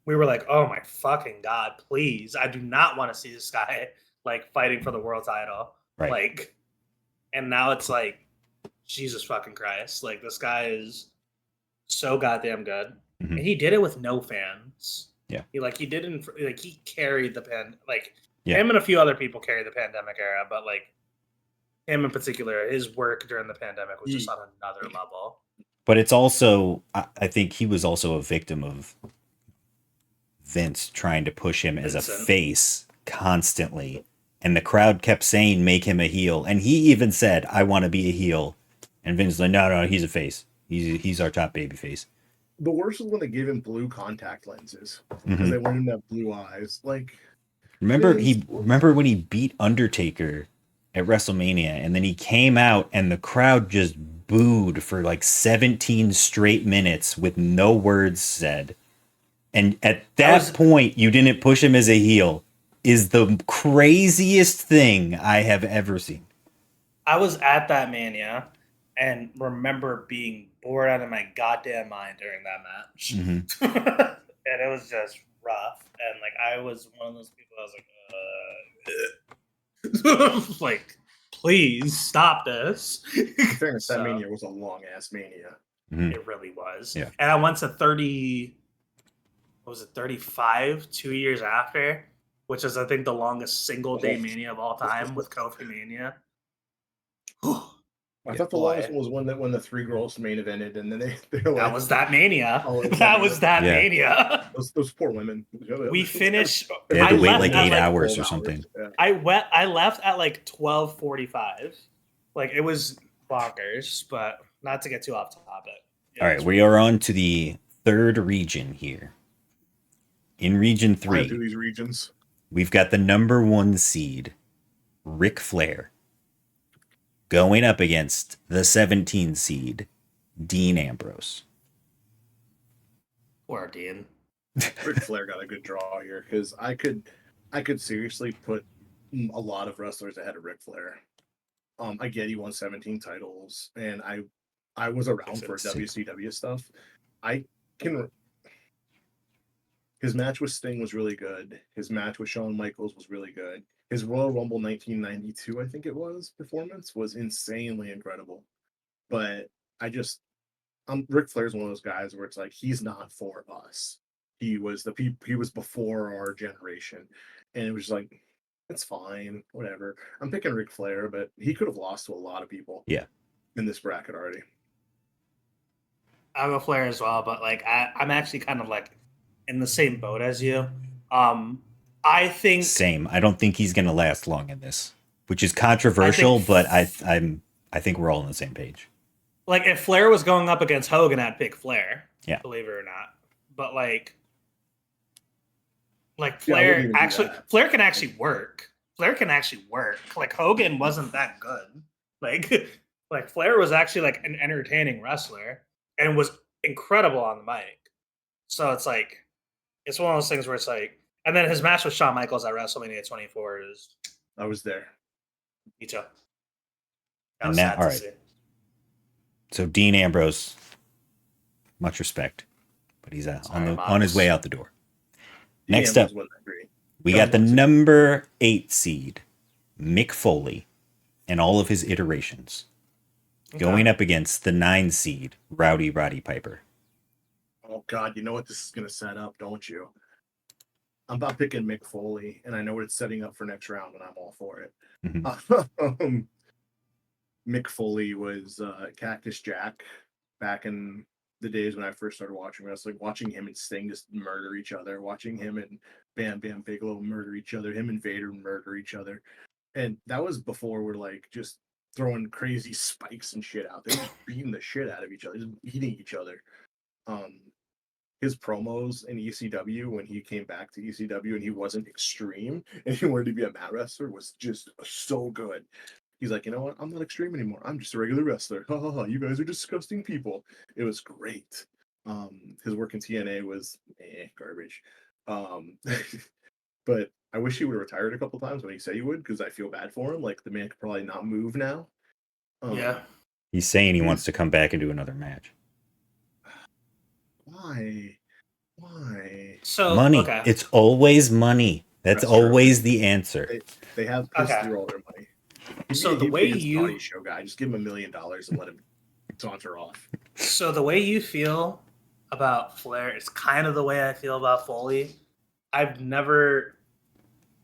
we were like, "Oh my fucking god, please! I do not want to see this guy like fighting for the world title." Right. Like, and now it's like, Jesus fucking Christ! Like this guy is so goddamn good, and he did it with no fans. Yeah, he carried the him and a few other people carried the pandemic era, but like him in particular, his work during the pandemic was just on another level. But it's also, I think he was also a victim of Vince trying to push him as a face constantly. And the crowd kept saying, make him a heel. And he even said, I want to be a heel. And Vince was like, no, he's a face. He's our top baby face. The worst was when they gave him blue contact lenses. Because they wanted him to have blue eyes. Like, remember when he beat Undertaker at WrestleMania, and then he came out and the crowd just booed for like 17 straight minutes with no words said. And at that point, you didn't push him as a heel is the craziest thing I have ever seen. I was at that Mania and remember being bored out of my goddamn mind during that match. Mm-hmm. And it was just rough. And like I was one of those people I was like, like, please stop this. In fairness, that Mania was a long ass Mania. Mm-hmm. It really was. Yeah. And I went to 35 2 years after, which is I think the longest single day Mania of all time with Kofi Mania. I thought the longest one was when the three girls main evented, and then they were like, that was that Mania. Oh, that was that Mania. Those poor women. We finished. They had to wait like 8 like hours or something. Yeah. I left at like 12:45. Like it was bonkers, but not to get too off topic. All right, we are on to the third region here. In Region 3, these regions, we've got the number 1 seed, Ric Flair, going up against the 17 seed, Dean Ambrose. Or Dean. Ric Flair got a good draw here because I could seriously put a lot of wrestlers ahead of Ric Flair. I get he won 17 titles, and I was around for WCW stuff. His match with Sting was really good. His match with Shawn Michaels was really good. His Royal Rumble 1992, I think it was, performance was insanely incredible. But Ric Flair's one of those guys where it's like he's not for us. He was before our generation, and it was like it's fine, whatever. I'm picking Ric Flair, but he could have lost to a lot of people. Yeah, in this bracket already. I'll go Flair as well, but like I'm actually kind of like in the same boat as you. I think same. I don't think he's going to last long in this, which is controversial, but I think we're all on the same page. Like if Flair was going up against Hogan, I'd pick Flair. Yeah, believe it or not. But like Flair Flair can actually work. Flair can actually work. Like Hogan wasn't that good. Like Flair was actually like an entertaining wrestler and was incredible on the mic. So it's like it's one of those things where it's like, and then his match with Shawn Michaels at WrestleMania 24 is. I was there. Me too. And now, all right. So Dean Ambrose, much respect, but he's on his way out the door. Next up, we got the number 8 seed, Mick Foley, and all of his iterations, going up against the 9 seed, Rowdy Roddy Piper. Oh, God, you know what this is going to set up, don't you? I'm about picking Mick Foley, and I know what it's setting up for next round, and I'm all for it. Mm-hmm. Mick Foley was Cactus Jack back in the days when I first started watching wrestling, watching him and Sting just murder each other, watching him and Bam Bam Bigelow murder each other, him and Vader murder each other. And that was before we're like just throwing crazy spikes and shit out there, just beating the shit out of each other, just beating each other. His promos in ECW when he came back to ECW and he wasn't extreme and he wanted to be a mat wrestler was just so good. He's like, you know what? I'm not extreme anymore. I'm just a regular wrestler. Ha ha ha! You guys are disgusting people. It was great. His work in TNA was garbage. But I wish he would have retired a couple times when he said he would, because I feel bad for him. Like the man could probably not move now. Yeah. He's saying he wants to come back and do another match. Why? So money. Okay. It's always money. That's always the answer. They have pissed through all their money. The way you show guy, just give him $1 million and let him saunter off. So the way you feel about Flair is kind of the way I feel about Foley. I've never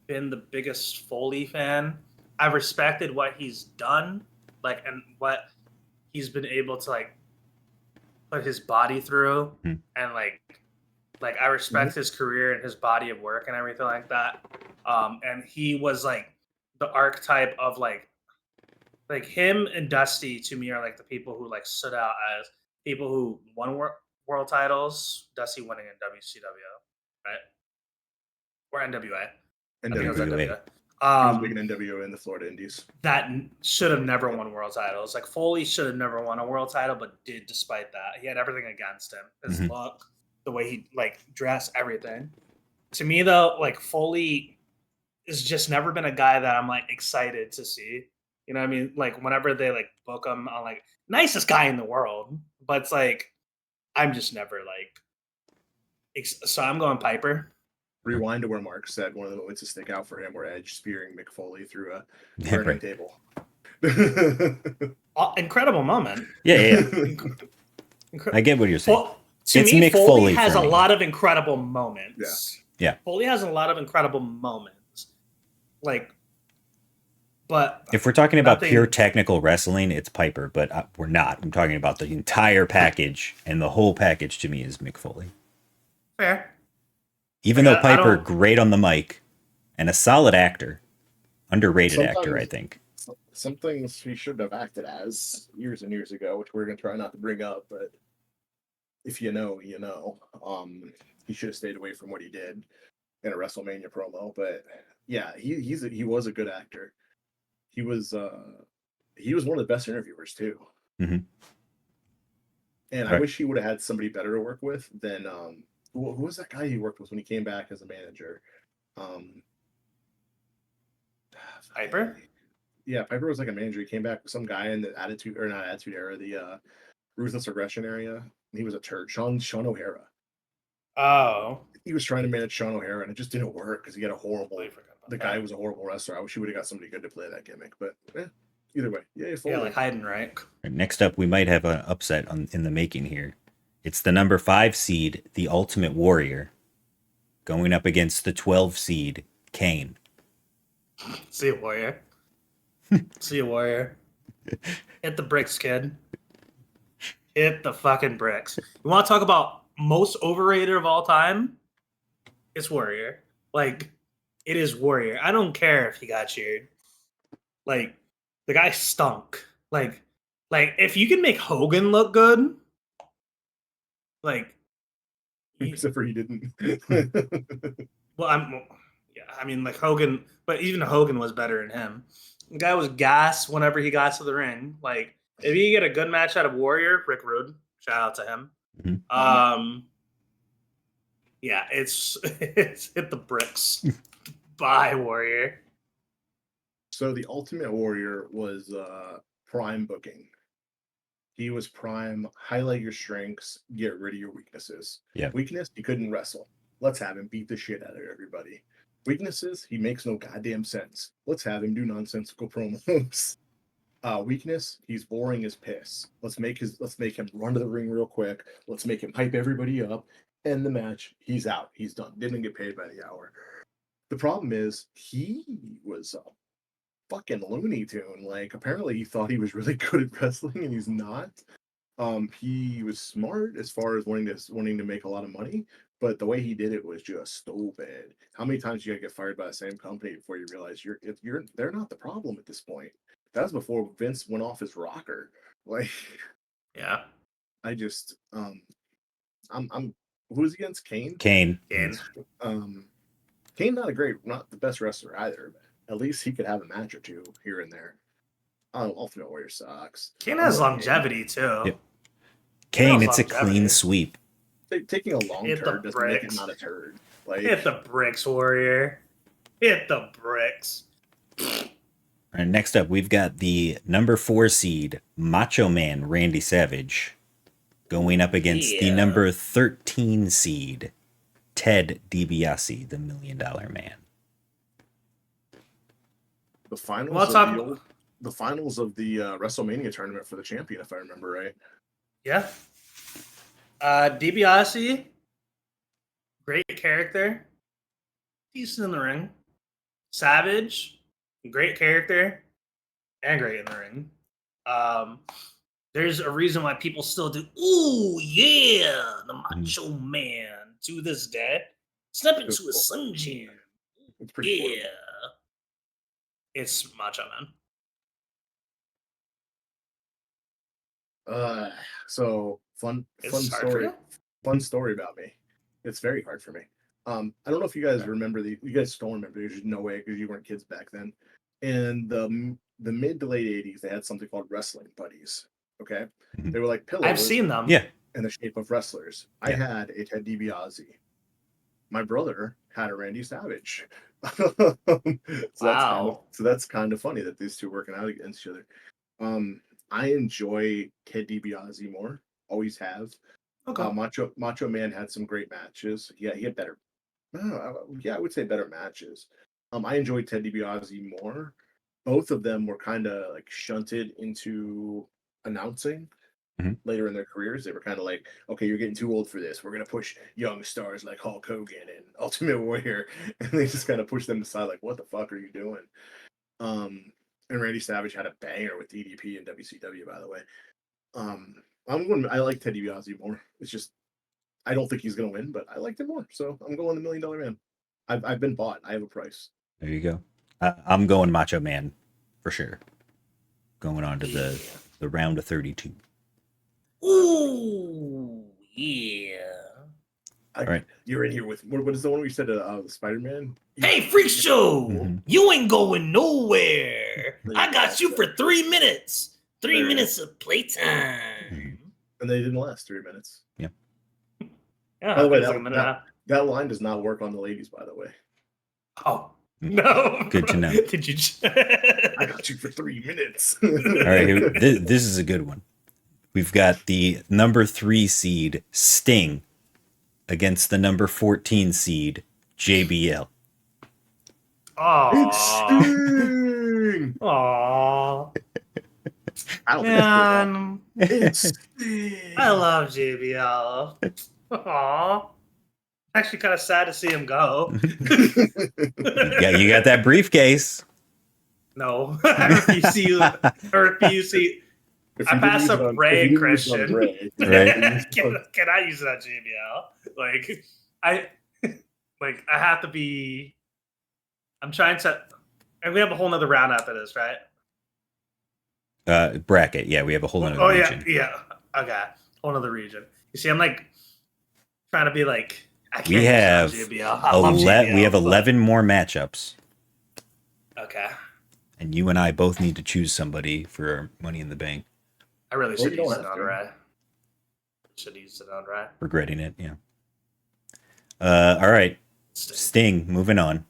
been the biggest Foley fan. I've respected what he's done, like, and what he's been able to like put his body through, and like I respect his career and his body of work and everything like that. And he was like the archetype of like him and Dusty to me are like the people who like stood out as people who won world titles. Dusty winning in WCW, right? Or NWA. NWA. He was big Um, in NWO in the Florida Indies. that should have never won world titles. Like Foley should have never won a world title, but did despite that. He had everything against him. His Mhm. look, the way he like dressed, everything. To me though, like Foley has just never been a guy that I'm like excited to see. You know what I mean? Like whenever they like book him, I'm like nicest guy in the world, but it's like I'm just never like. So I'm going Piper. Rewind to where Mark said one of the moments to stick out for him were Edge spearing Mick Foley through a Yeah, burning right. table. Incredible moment. Yeah. Incre- I get what you're saying. To It's me, Mick Foley Foley has for a me. lot of incredible moments. Yeah. Foley has a lot of incredible moments. Like, but If we're talking about nothing- pure technical wrestling, it's Piper, but we're not. I'm talking about the entire package, and the whole package to me is Mick Foley. fair. Even Like, though I Piper, don't- great on the mic, and a solid actor, underrated actor, I think. Some things he should have acted as years and years ago, which we're gonna try not to bring up, but if you know, you know. He should have stayed away from what he did in a WrestleMania promo. But yeah, he was a good actor. He was one of the best interviewers too. Mhm. And I Right. wish he would have had somebody better to work with than who was that guy he worked with when he came back as a manager? Piper? Yeah, Piper was like a manager. He came back with some guy in the attitude or not attitude era, the ruthless aggression area. He was a turd. Sean O'Hara. Oh, He was trying to manage Sean O'Hara, and it just didn't work because he had a horrible. totally forgot about The that. guy was a horrible wrestler. I wish he would have got somebody good to play that gimmick. But either way, yeah, Yeah, like Heidenreich. Next up, we might have an upset in the making here. It's the number 5 seed, the Ultimate Warrior, going up against the 12 seed, Kane. See you, Warrior. See you, Warrior. Hit the bricks, kid. Hit the fucking bricks. You want to talk about most overrated of all time? It's Warrior. Like, it is Warrior. I don't care if he got cheered. Like, the guy stunk. Like if you can make Hogan look good, like, except for he didn't. well, I mean, like Hogan, but even Hogan was better than him. The guy was gas whenever he got to the ring. Like, if you get a good match out of Warrior, Rick Rude, shout out to him. Mhm. Yeah, it's hit the bricks. Bye, Warrior. So the Ultimate Warrior was prime booking. He was prime, highlight your strengths, get rid of your weaknesses. Yeah. Weakness, he couldn't wrestle. Let's have him beat the shit out of everybody. Weaknesses, he makes no goddamn sense. Let's have him do nonsensical promos. Weakness, he's boring as piss. Let's make him run to the ring real quick. Let's make him hype everybody up. End the match. He's out. He's done. Didn't get paid by the hour. The problem is he was fucking Looney Tune. Like, apparently he thought he was really good at wrestling and he's not. He was smart as far as wanting to make a lot of money, but the way he did it was just stupid. How many times you gotta get fired by the same company before you realize they're not the problem at this point? That was before Vince went off his rocker. Like, Yeah. I just I'm who's against Kane? Kane. Kane. Kane not the best wrestler either, but at least he could have a match or two here and there. Ultimate Warrior sucks. Kane has longevity, too. Yep. Kane, knows it's a longevity. clean sweep. Taking a long Hit the turd doesn't make it bricks. not a turd. Like, Hit the bricks, Warrior. Hit the bricks. All right, next up, we've got the number 4 seed, Macho Man Randy Savage, going up against the Yeah. number 13 seed, Ted DiBiase, the $1 Million Man. the finals Well, of the finals of the WrestleMania tournament for the champion, if I remember right. Yeah. DiBiase, great character. Decent in the ring. Savage, great character. And great in the ring. There's a reason why people still do, ooh, yeah, the Macho Man to this day. Step into a sunjam. It's pretty cool. Yeah. It's Macho Man. So fun Is this hard for story. you? Fun story about me. It's very hard for me. I don't know if you guys remember you guys don't remember. There's no way because you weren't kids back then. In the mid to late '80s, they had something called wrestling buddies. Okay, Mhm. they were like pillows. I've seen them. Yeah. In the shape of wrestlers. I Yeah. had a Ted DiBiase. My brother had a Randy Savage. So Wow. that's kind of funny that these two working out against each other. I enjoy Ted DiBiase more. Always have. Okay. Macho Man had some great matches. Yeah, he had better. Yeah, I would say better matches. I enjoyed Ted DiBiase more. Both of them were kind of like shunted into announcing Mhm. later in their careers. They were kind of like, okay, you're getting too old for this. We're gonna push young stars like Hulk Hogan and Ultimate Warrior, and they just kind of push them aside. Like, what the fuck are you doing? And Randy Savage had a banger with DDP and WCW, by the way. I like Ted DiBiase more. It's just I don't think he's gonna win, but I liked him more. So I'm going the $1 Million Man. I've been bought. I have a price. There you go. I'm going Macho Man for sure. Going on to the round of 32. Ooh, yeah. All right. You're in here with what is the one we said? Spider-Man. Hey, Freak Show! Mhm. You ain't going nowhere. I got you for 3 minutes. 3 There it minutes of playtime. Mhm. And they didn't last 3 minutes. Yeah, By the way, it's like a minute and a half. that line does not work on the ladies. By the way, Oh, no. Good to know. Did you? I got you for 3 minutes. All right, this is a good one. We've got the number 3 seed Sting against the number 14 seed JBL. It's Aw. Sting! Aw. I don't Man, think it's Sting. I love JBL. Aw. Actually, kind of sad to see him go. You got that briefcase. No, I refuse to use. I refuse to. If I you didn't passed use up it on- Ray if you didn't use it on Christian. Bray, Right. Can I use it on JBL? Like, I have to be. I'm trying to. And we have a whole nother round after this, right? Bracket. Yeah, we have a whole other Oh region. yeah. Okay, whole nother region. You see, I'm like trying to be like. I can't We use it on have JBL. I love JBL, we have but- 11 more matchups, Okay, and you and I both need to choose somebody for Money in the Bank. I really Or should you don't use it have on to. Ray. Should use it on Ray. Regretting it, yeah. All right, Sting. Moving on.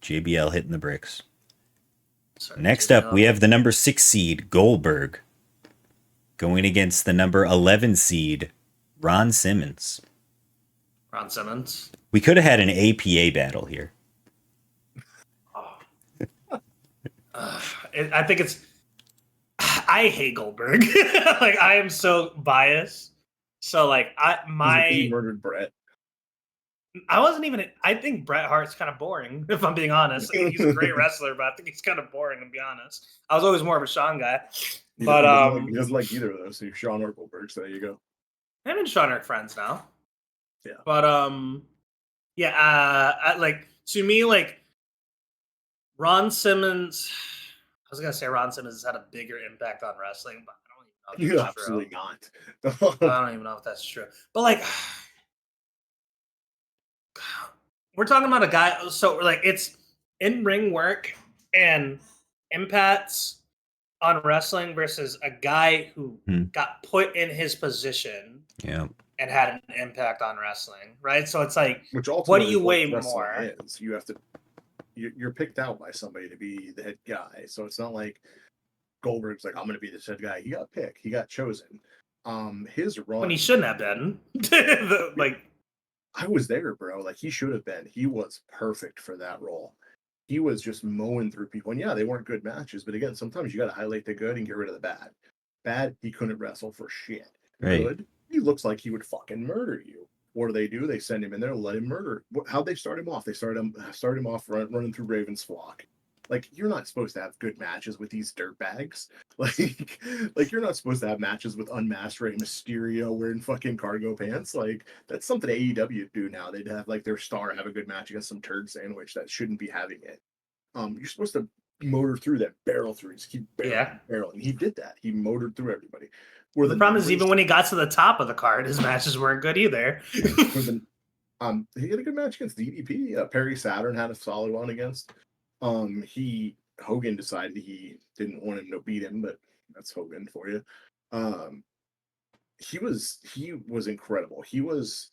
JBL hitting the bricks. Sorry, Next JBL. up, we have the number 6 seed Goldberg going against the number 11 seed Ron Simmons. Ron Simmons. We could have had an APA battle here. I think it's. I hate Goldberg. Like I am so biased. So like he murdered Bret. I wasn't even. I think Bret Hart's kind of boring. If I'm being honest, like, he's a great wrestler, but I think he's kind of boring. To be honest, I was always more of a Sean guy. He But he doesn't like either of those. So you're Sean or Goldberg. So there you go. him and Sean are friends now. Yeah. But to me, like Ron Simmons. I was gonna say Ron Simmons has had a bigger impact on wrestling, but I don't even know if that's true. Absolutely not. I don't even know if that's true. But like, we're talking about a guy. So like, it's in ring work and impacts on wrestling versus a guy who got put in his position. Yeah. And had an impact on wrestling, right? So it's like, Which what do you weigh wrestling more? is. You have to. You're picked out by somebody to be the head guy. So it's not like Goldberg's like, I'm going to be this head guy. He got picked. He got chosen. His run When he shouldn't have been. Like, I was there, bro. Like he should have been. He was perfect for that role. He was just mowing through people. And yeah, they weren't good matches, but again, sometimes you got to highlight the good and get rid of the bad. Bad, he couldn't wrestle for shit. Right. Good, he looks like he would fucking murder you. What do? They send him in there, let him murder. How'd they start him off? They start him off running through Raven's flock. Like you're not supposed to have good matches with these dirtbags. Like you're not supposed to have matches with unmasked Rey Mysterio wearing fucking cargo pants. Like that's something AEW do now. They'd have like their star have a good match against some turd sandwich that shouldn't be having it. You're supposed to motor through that, barrel through. Just keep barreling. He did that. He motored through everybody. The problem is, even when he got to the top of the card, his matches weren't good either. He had a good match against DDP. Perry Saturn had a solid one against. Hogan decided he didn't want him to beat him, but that's Hogan for you. He was incredible. He was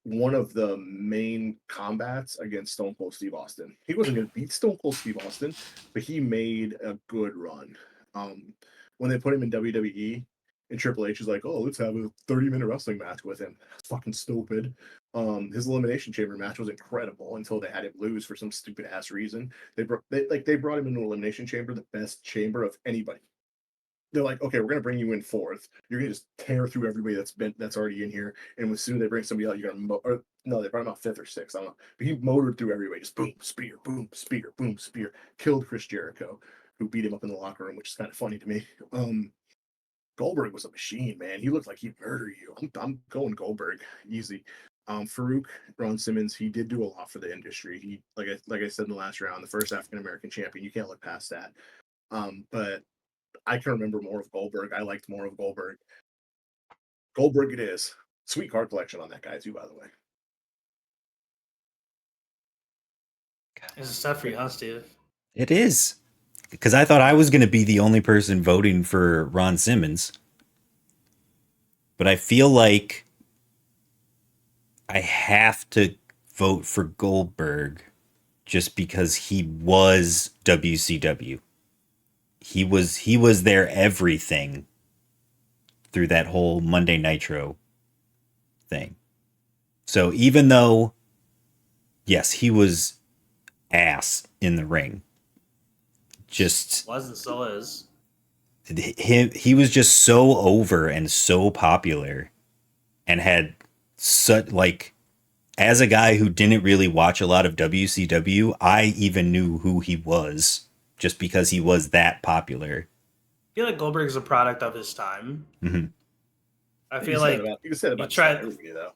one of the main combats against Stone Cold Steve Austin. He wasn't going to beat Stone Cold Steve Austin, but he made a good run. When they put him in WWE, and Triple H is like, "Oh, let's have a 30-minute wrestling match with him." That's fucking stupid. His Elimination Chamber match was incredible until they had him lose for some stupid ass reason. They brought him into Elimination Chamber, the best chamber of anybody. They're like, okay, we're gonna bring you in fourth. You're gonna just tear through everybody that's already in here. And as soon as they bring somebody out, you're gonna no, they brought him out fifth or sixth. I don't know. But he motored through everybody, just boom, spear, boom, spear, boom, spear. Killed Chris Jericho, who beat him up in the locker room, which is kind of funny to me. Goldberg was a machine, man. He looked like he'd murder you. I'm going Goldberg easy. Farouk, Ron Simmons, he did do a lot for the industry. He like I said in the last round, the first African American champion. You can't look past that. But I can remember more of Goldberg. I liked more of Goldberg. Goldberg it is. Sweet card collection on that guy too, by the way. This is tough for you, huh, Steve? It is. Because I thought I was going to be the only person voting for Ron Simmons. But I feel like I have to vote for Goldberg just because he was WCW. He was their everything through that whole Monday Nitro thing. So even though, yes, he was ass in the ring, just Was and still is. he was just so over and so popular, and had such like, as a guy who didn't really watch a lot of WCW, I even knew who he was just because he was that popular. I feel like Goldberg's a product of his time. Mm-hmm. I feel like you said about tried. everybody though.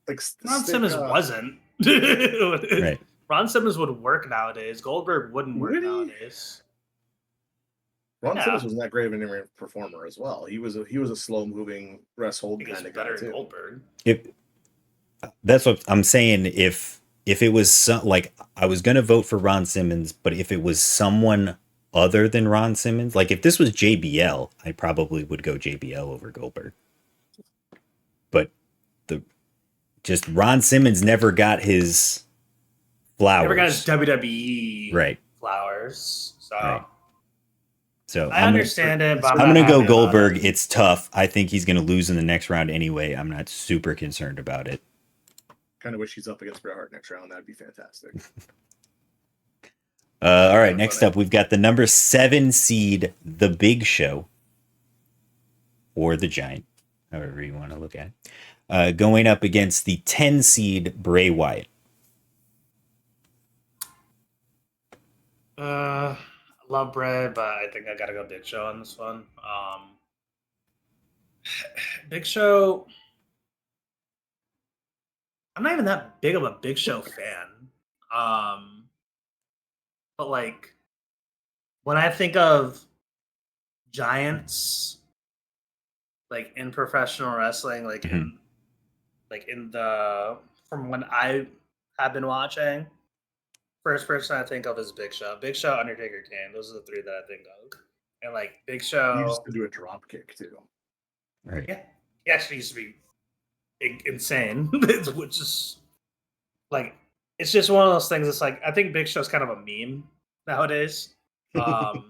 Like Ron Simmons wasn't. Right. Ron Simmons would work nowadays. Goldberg wouldn't work nowadays. Ron Simmons wasn't that great of an in-ring performer as well. He was a slow-moving rest hold kind of guy too. Goldberg. That's what I'm saying. If it was like, I was gonna vote for Ron Simmons, but if it was someone other than Ron Simmons, like if this was JBL, I probably would go JBL over Goldberg. But just Ron Simmons never got his flowers. Never got his WWE flowers. So. Right. So I understand it, but I'm going to go Goldberg. It's tough. I think he's going to lose in the next round anyway. I'm not super concerned about it. Kind of wish he's up against Bret Hart next round. That'd be fantastic. All right, next up, we've got the number 7 seed, The Big Show, or The Giant, however you want to look at it, going up against the 10 seed, Bray Wyatt. Love Bray, but I think I gotta go Big Show on this one. Big Show. I'm not even that big of a Big Show fan. But like, when I think of giants, like in professional wrestling, like in the from when I have been watching. First person I think of is Big Show. Big Show, Undertaker, Kane. Those are the 3 that I think of. And like Big Show, he used to do a drop kick too. Right. Yeah, he actually used to be insane, which is like, it's just one of those things. It's like, I think Big Show's kind of a meme nowadays. But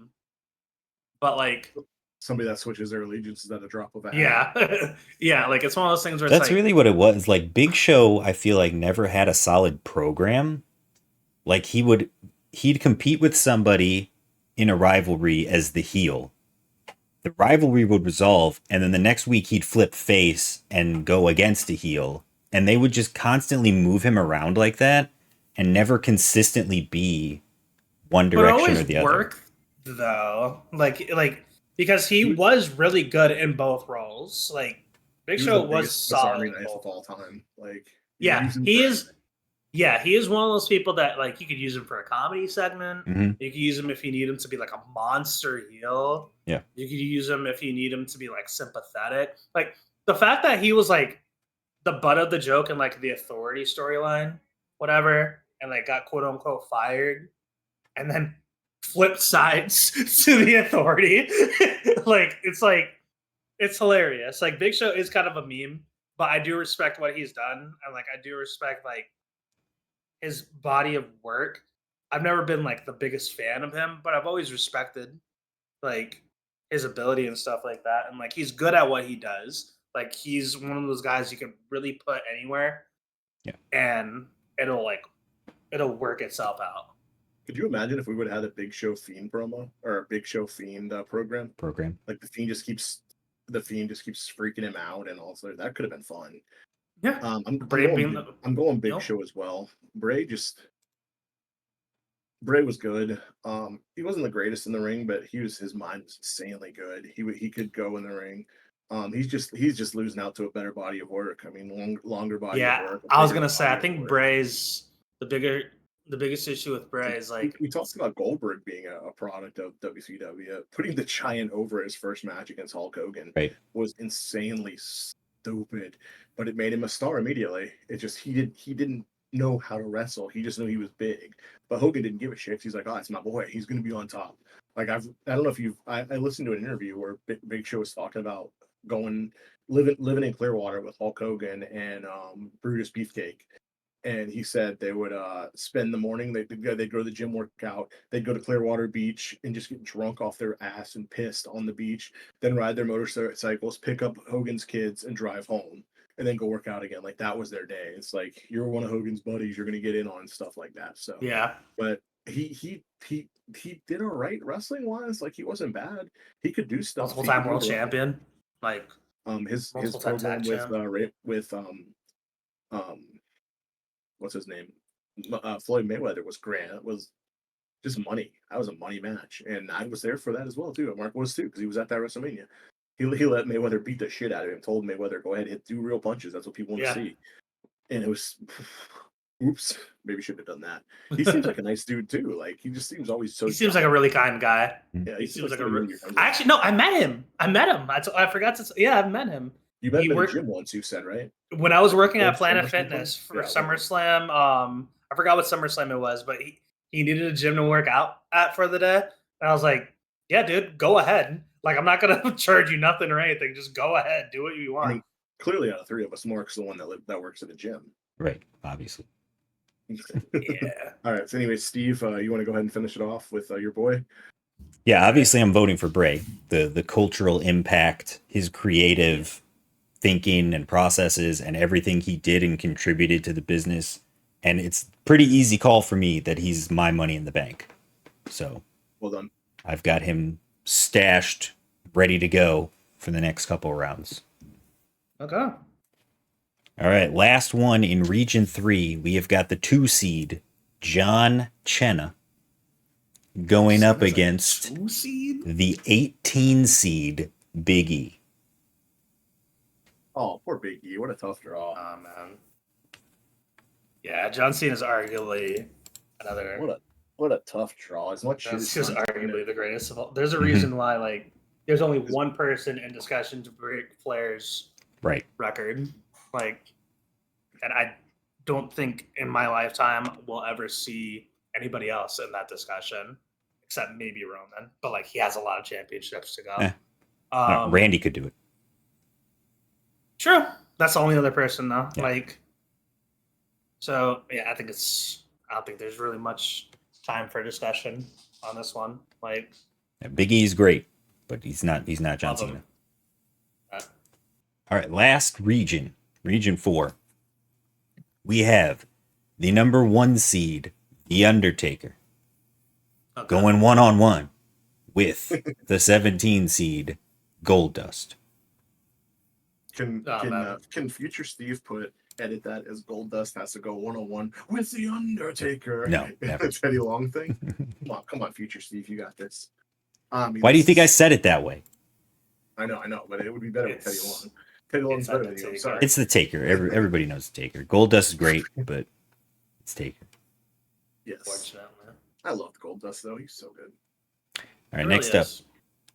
like, somebody that switches their allegiances at a drop of a hat. Yeah, yeah. Like it's one of those things where That's it's like, really what it was. Like Big Show, I feel like never had a solid program. Like he'd compete with somebody in a rivalry as the heel. The rivalry would resolve, and then the next week he'd flip face and go against a heel. And they would just constantly move him around like that and never consistently be one direction or the other. Work though, like because he was really good in both roles. Like Big Show was solid of all time. Like yeah, he is. Yeah, he is one of those people that like you could use him for a comedy segment. Mm-hmm. You could use him if you need him to be like a monster heel. Yeah, you could use him if you need him to be like sympathetic. Like the fact that he was like the butt of the joke in like the Authority storyline, whatever, and like got quote unquote fired, and then flipped sides to the Authority. It's hilarious. Like Big Show is kind of a meme, but I do respect what he's done, and like I do respect like his body of work. I've never been like the biggest fan of him, but I've always respected like his ability and stuff like that. And like he's good at what he does. Like he's one of those guys you can really put anywhere, Yeah. and it'll work itself out. Could you imagine if we would have had a Big Show Fiend promo or a Big Show Fiend program? Like the Fiend just keeps freaking him out, and also that could have been fun. Yeah, I'm going Big Show as well. Bray was good. He wasn't the greatest in the ring, but his mind was insanely good. He could go in the ring. He's just losing out to a better body of work. I mean, longer body of work. I was gonna say, I think Bray's the biggest issue with Bray is like we talked about Goldberg being a product of WCW. Putting the Giant over his first match against Hulk Hogan was insanely stupid, but it made him a star immediately. It just he didn't know how to wrestle. He just knew he was big. But Hogan didn't give a shit. He's like, oh, it's my boy. He's gonna be on top. Like I don't know if I listened to an interview where Big Show was talking about living in Clearwater with Hulk Hogan and Brutus Beefcake. And he said they would spend the morning, they'd go to the gym, work out, they'd go to Clearwater Beach and just get drunk off their ass and pissed on the beach, then ride their motorcycles, pick up Hogan's kids and drive home, and then go work out again. Like that was their day. It's like you're one of Hogan's buddies, you're gonna get in on stuff like that. So yeah. But he did all right wrestling wise. Like he wasn't bad. He could do stuff. Multiple time world champion. Like his program with what's his name? Floyd Mayweather was just money. That was a money match, and I was there for that as well too. Mark was too because he was at that WrestleMania. He let Mayweather beat the shit out of him. Told Mayweather, "Go ahead, do real punches. That's what people want to see." And it was, oops, maybe shouldn't have done that. He seems like a nice dude too. Like he just seems always so. He seems like a really kind guy. Yeah, he seems like a. Actually, no, I met him. I forgot to. Yeah, I've met him. You met him in the gym once. You said right. When I was working at Planet Fitness for SummerSlam, I forgot what SummerSlam it was, but he needed a gym to work out at for the day. And I was like, yeah, dude, go ahead. Like, I'm not going to charge you nothing or anything. Just go ahead. Do what you want. I mean, clearly, out of three of us, Mark's the one that works at the gym. Right, obviously. Yeah. All right. So anyway, Steve, you want to go ahead and finish it off with your boy? Yeah, obviously I'm voting for Bray. The cultural impact, his creative thinking and processes and everything he did and contributed to the business. And it's pretty easy call for me that he's my Money in the Bank. So well done. I've got him stashed, ready to go for the next couple of rounds. Okay. All right, last one in Region 3. We have got the 2 seed, John Cena, going up against the 18 seed, Big E. Oh, poor Big E. What a tough draw. Oh, man. Yeah, John Cena is arguably another. What a tough draw. As much as he's arguably the greatest of all. There's a reason why, like, there's only one person in discussion to break Flair's record. Like, and I don't think in my lifetime we'll ever see anybody else in that discussion, except maybe Roman. But like, he has a lot of championships to go. Randy could do it. True. That's the only other person though. Yeah. Like, so yeah, I don't think there's really much time for discussion on this one. Like, Big E's great, but he's not John Cena. All right, last region, Region 4. We have the number 1 seed, The Undertaker, going 1-on-1 with the 17 seed, Goldust. Can future Steve edit that as Goldust has to go 1-on-1 with The Undertaker? No, never. The Teddy Long thing. Come on, future Steve, you got this. Why do you think I said it that way? I know, but it would be better with Teddy Long. Teddy Long's better than you. I'm sorry. It's the Taker. Everybody knows the Taker. Goldust is great, but it's Taker. Yes. I love Goldust though. He's so good. All right, next up,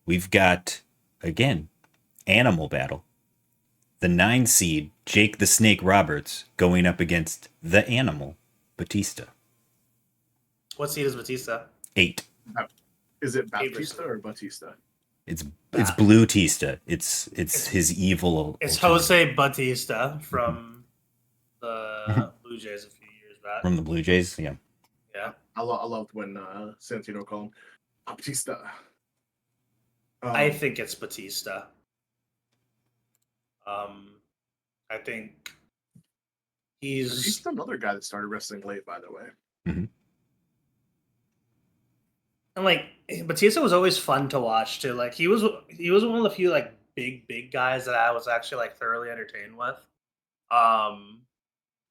we've got again Animal Battle. the 9 seed, Jake the Snake Roberts, going up against the Animal, Batista. What seed is Batista? 8. Is it Eight Baptista or Batista? It's Bah. Blue Tista. It's his evil. It's alternative. Jose Batista from the Blue Jays a few years back. From the Blue Jays. Yeah. Yeah. I loved when Santino called him Baptista. I think it's Batista. I think he's another guy that started wrestling late, by the way. Mm-hmm. And like Batista was always fun to watch too. Like he was one of the few like big guys that I was actually like thoroughly entertained with. I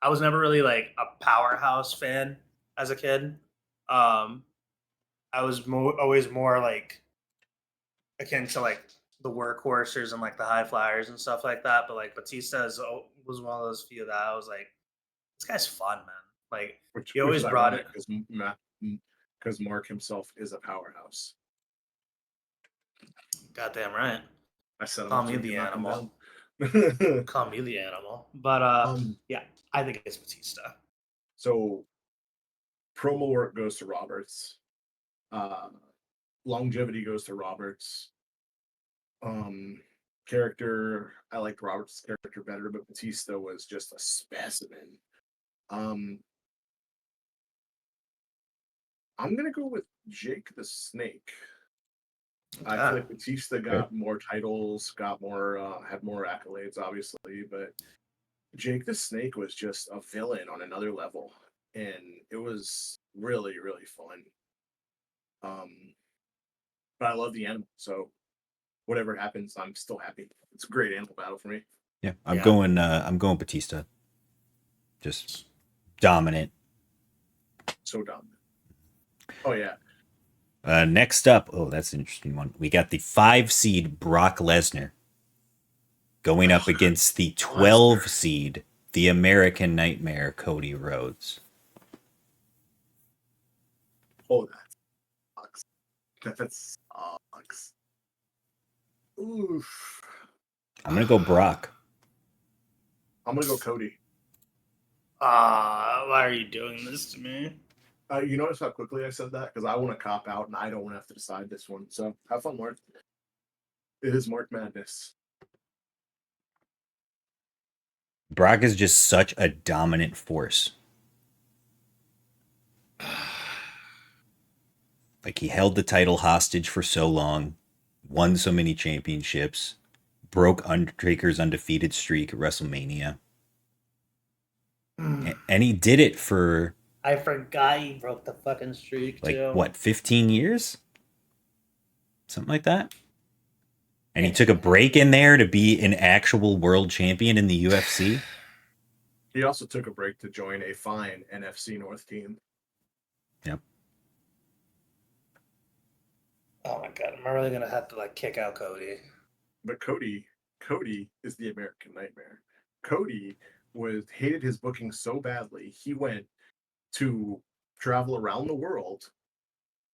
was never really like a powerhouse fan as a kid. I was always more like akin to like the workhorses and like the high flyers and stuff like that. But like Batista was one of those few that I was like, this guy's fun, man. Like he always brought it. Because Mark himself is a powerhouse. Goddamn right. I said, Call me the animal. Call me the animal. But yeah, I think it's Batista. So promo work goes to Roberts. Longevity goes to Roberts. Character, I liked Roberts' character better, but Batista was just a specimen. I'm gonna go with Jake the Snake. I feel like Batista got more titles, got more, had more accolades, obviously, but Jake the Snake was just a villain on another level, and it was really, really fun. But I love the Animal, so whatever happens, I'm still happy. It's a great Animal battle for me. Yeah, I'm going Batista. Just dominant. So dominant. Oh yeah. Next up, that's an interesting one. We got the 5 seed Brock Lesnar going up against the 12 seed, the American Nightmare, Cody Rhodes. Oh, that sucks. That sucks. Oof. I'm gonna go Brock. I'm gonna go Cody. Why are you doing this to me? You notice how quickly I said that? Because I want to cop out and I don't want to have to decide this one. So have fun, Mark. It is Mark Madness. Brock is just such a dominant force. Like, he held the title hostage for so long, won so many championships, broke Undertaker's undefeated streak at WrestleMania. And he did it for... I forgot he broke the fucking streak, like, too. what, 15 years? Something like that? And he took a break in there to be an actual world champion in the UFC? He also took a break to join a fine NFC North team. Yep. Oh my god, am I really gonna have to like kick out Cody? But Cody is the American Nightmare. Cody hated his booking so badly, he went to travel around the world,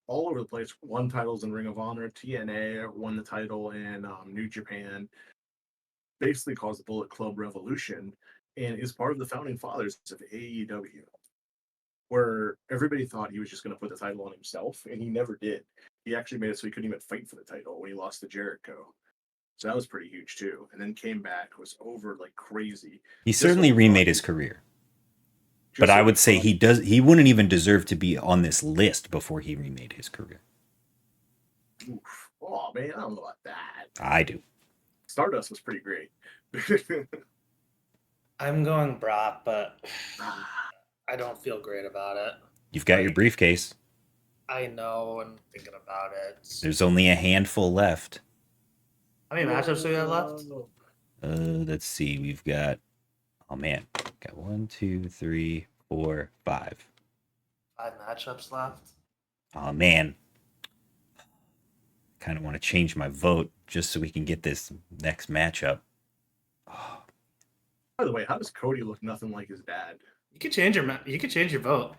all over the place. Won titles in Ring of Honor, TNA, won the title in New Japan. Basically caused the Bullet Club revolution, and is part of the founding fathers of AEW, where everybody thought he was just going to put the title on himself, and he never did. He actually made it so he couldn't even fight for the title when he lost to Jericho. So that was pretty huge too. And then came back, was over like crazy. He certainly remade his career. But I would say he wouldn't even deserve to be on this list before he remade his career. Oof. Oh man, I don't know about that. I do. Stardust was pretty great. I'm going Brock, but I don't feel great about it. You've got your briefcase. I know, I'm thinking about it. There's only a handful left. How many matchups do we have left? Let's see. We've got, oh man, got 1, 2, 3, 4, 5. 5 matchups left. Oh man, kind of want to change my vote just so we can get this next matchup. Oh. By the way, how does Cody look nothing like his dad? You could change your vote.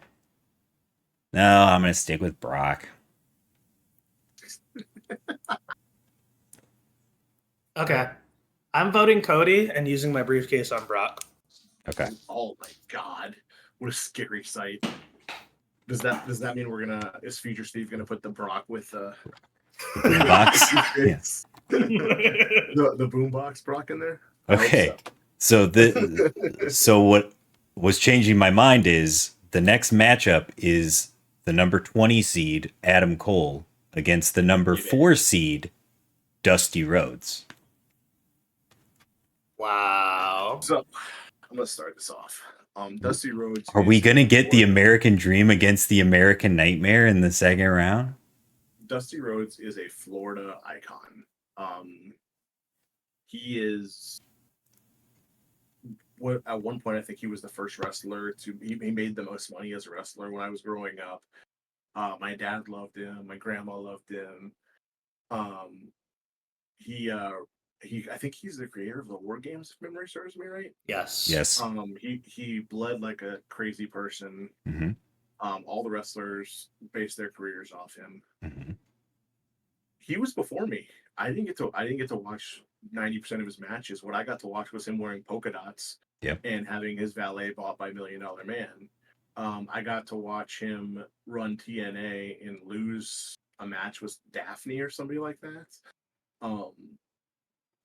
No, I'm gonna stick with Brock. Okay. I'm voting Cody and using my briefcase on Brock. Okay. Oh my god, what a scary sight! Does that mean is Future Steve gonna put the Brock with The boombox. Yeah. the boombox Brock in there? I hope Okay. So what was changing my mind is the next matchup is the number 20 seed Adam Cole against the number 4 seed Dusty Rhodes. Wow. So I'm gonna start this off. Dusty Rhodes. Are we is gonna get the more- American Dream against the American Nightmare in the second round? Dusty Rhodes is a Florida icon. He is. What at one point I think he was the first wrestler to. He made the most money as a wrestler when I was growing up. My dad loved him. My grandma loved him. Um, he I think he's the creator of the War Games, if memory serves me right. Yes. Yes. He bled like a crazy person. Mm-hmm. All the wrestlers based their careers off him. Mm-hmm. He was before me. I didn't get to watch 90% of his matches. What I got to watch was him wearing polka dots. Yep. And having his valet bought by $1 Million Man. I got to watch him run TNA and lose a match with Daphne or somebody like that.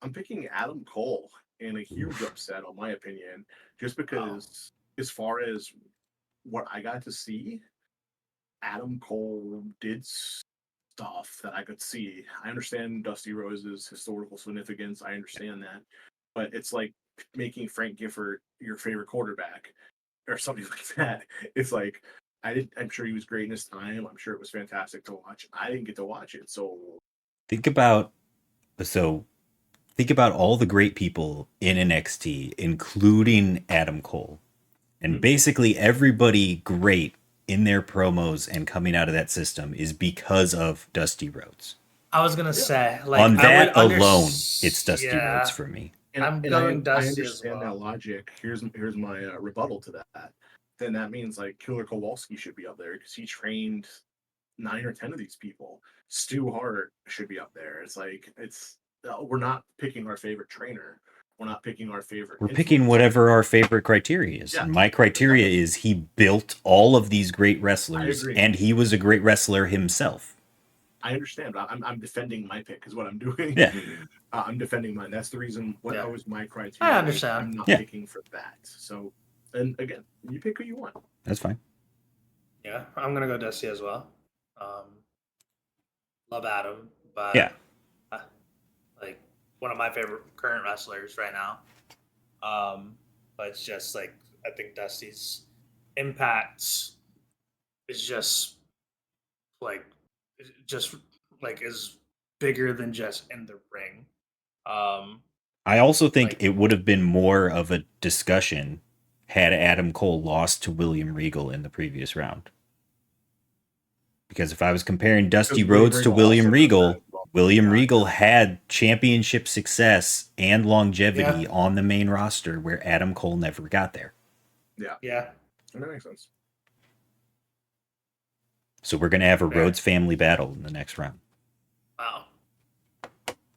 I'm picking Adam Cole in a huge upset, on my opinion, just because as far as what I got to see, Adam Cole did stuff that I could see. I understand Dusty Rhodes' historical significance. I understand that. But it's like making Frank Gifford your favorite quarterback or something like that. It's like, I'm sure he was great in his time. I'm sure it was fantastic to watch. I didn't get to watch it. So Think about all the great people in NXT, including Adam Cole. And basically everybody great in their promos and coming out of that system is because of Dusty Rhodes. I was gonna say, like, On that I would alone, it's Dusty yeah. Rhodes for me. I'm going Dusty I as understand well. that logic. Here's my rebuttal to that. Then that means like Killer Kowalski should be up there because he trained 9 or 10 of these people. Stu Hart should be up there. It's like we're not picking our favorite trainer. We're not picking our favorite. We're picking whatever our favorite criteria is. Yeah. And my criteria is he built all of these great wrestlers, agree. and he was a great wrestler himself. I understand, but I'm defending my pick is what I'm doing. Yeah. I'm defending mine. That's the reason. That was my criteria. I understand. I'm not Yeah. picking for that. So, and again, you pick who you want. That's fine. Yeah, I'm gonna go Dusty as well. Love Adam, but Yeah. like one of my favorite current wrestlers right now. But it's just like I think Dusty's impact is just is bigger than just in the ring. I also think Like- it would have been more of a discussion had Adam Cole lost to William Regal in the previous round. Because if I was comparing Dusty Because William Rhodes to Regal William also Regal, does that as well. William Yeah. Regal had championship success and longevity Yeah. on the main roster where Adam Cole never got there. Yeah, That makes sense. So we're going to have a Fair. Rhodes family battle in the next round. wow.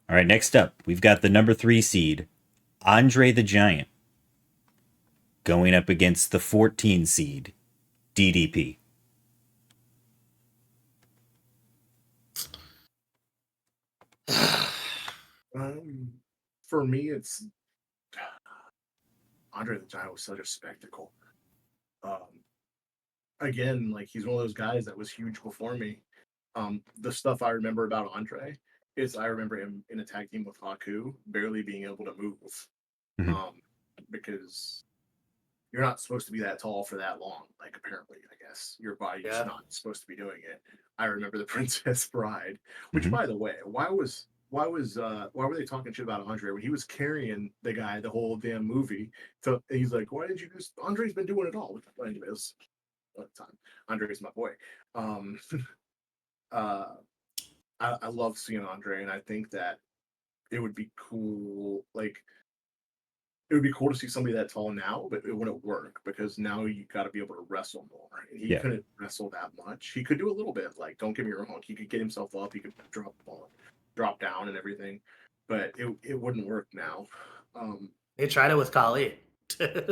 All right, next up, we've got the number 3 seed, Andre the Giant, going up against the 14 seed, DDP. For me, it's Andre the Giant was such a spectacle. Again, like he's one of those guys that was huge before me. The stuff I remember about Andre is I remember him in a tag team with Haku, barely being able to move, Mhm. because you're not supposed to be that tall for that long. Like apparently, I guess your body's Yeah. not supposed to be doing it. I remember the Princess Bride, which Mhm. by the way, why were they talking shit about Andre when he was carrying the guy the whole damn movie? So he's like, why did you just? Andre's been doing it all. Which anyways, at the time, Andre's my boy. I love seeing Andre, and I think that it would be cool. Like, it would be cool to see somebody that tall now, but it wouldn't work because now you got to be able to wrestle more. And he Yeah. couldn't wrestle that much. He could do a little bit. Like, don't get me wrong, he could get himself up. He could drop down and everything. but it wouldn't work now. They tried it with Kali.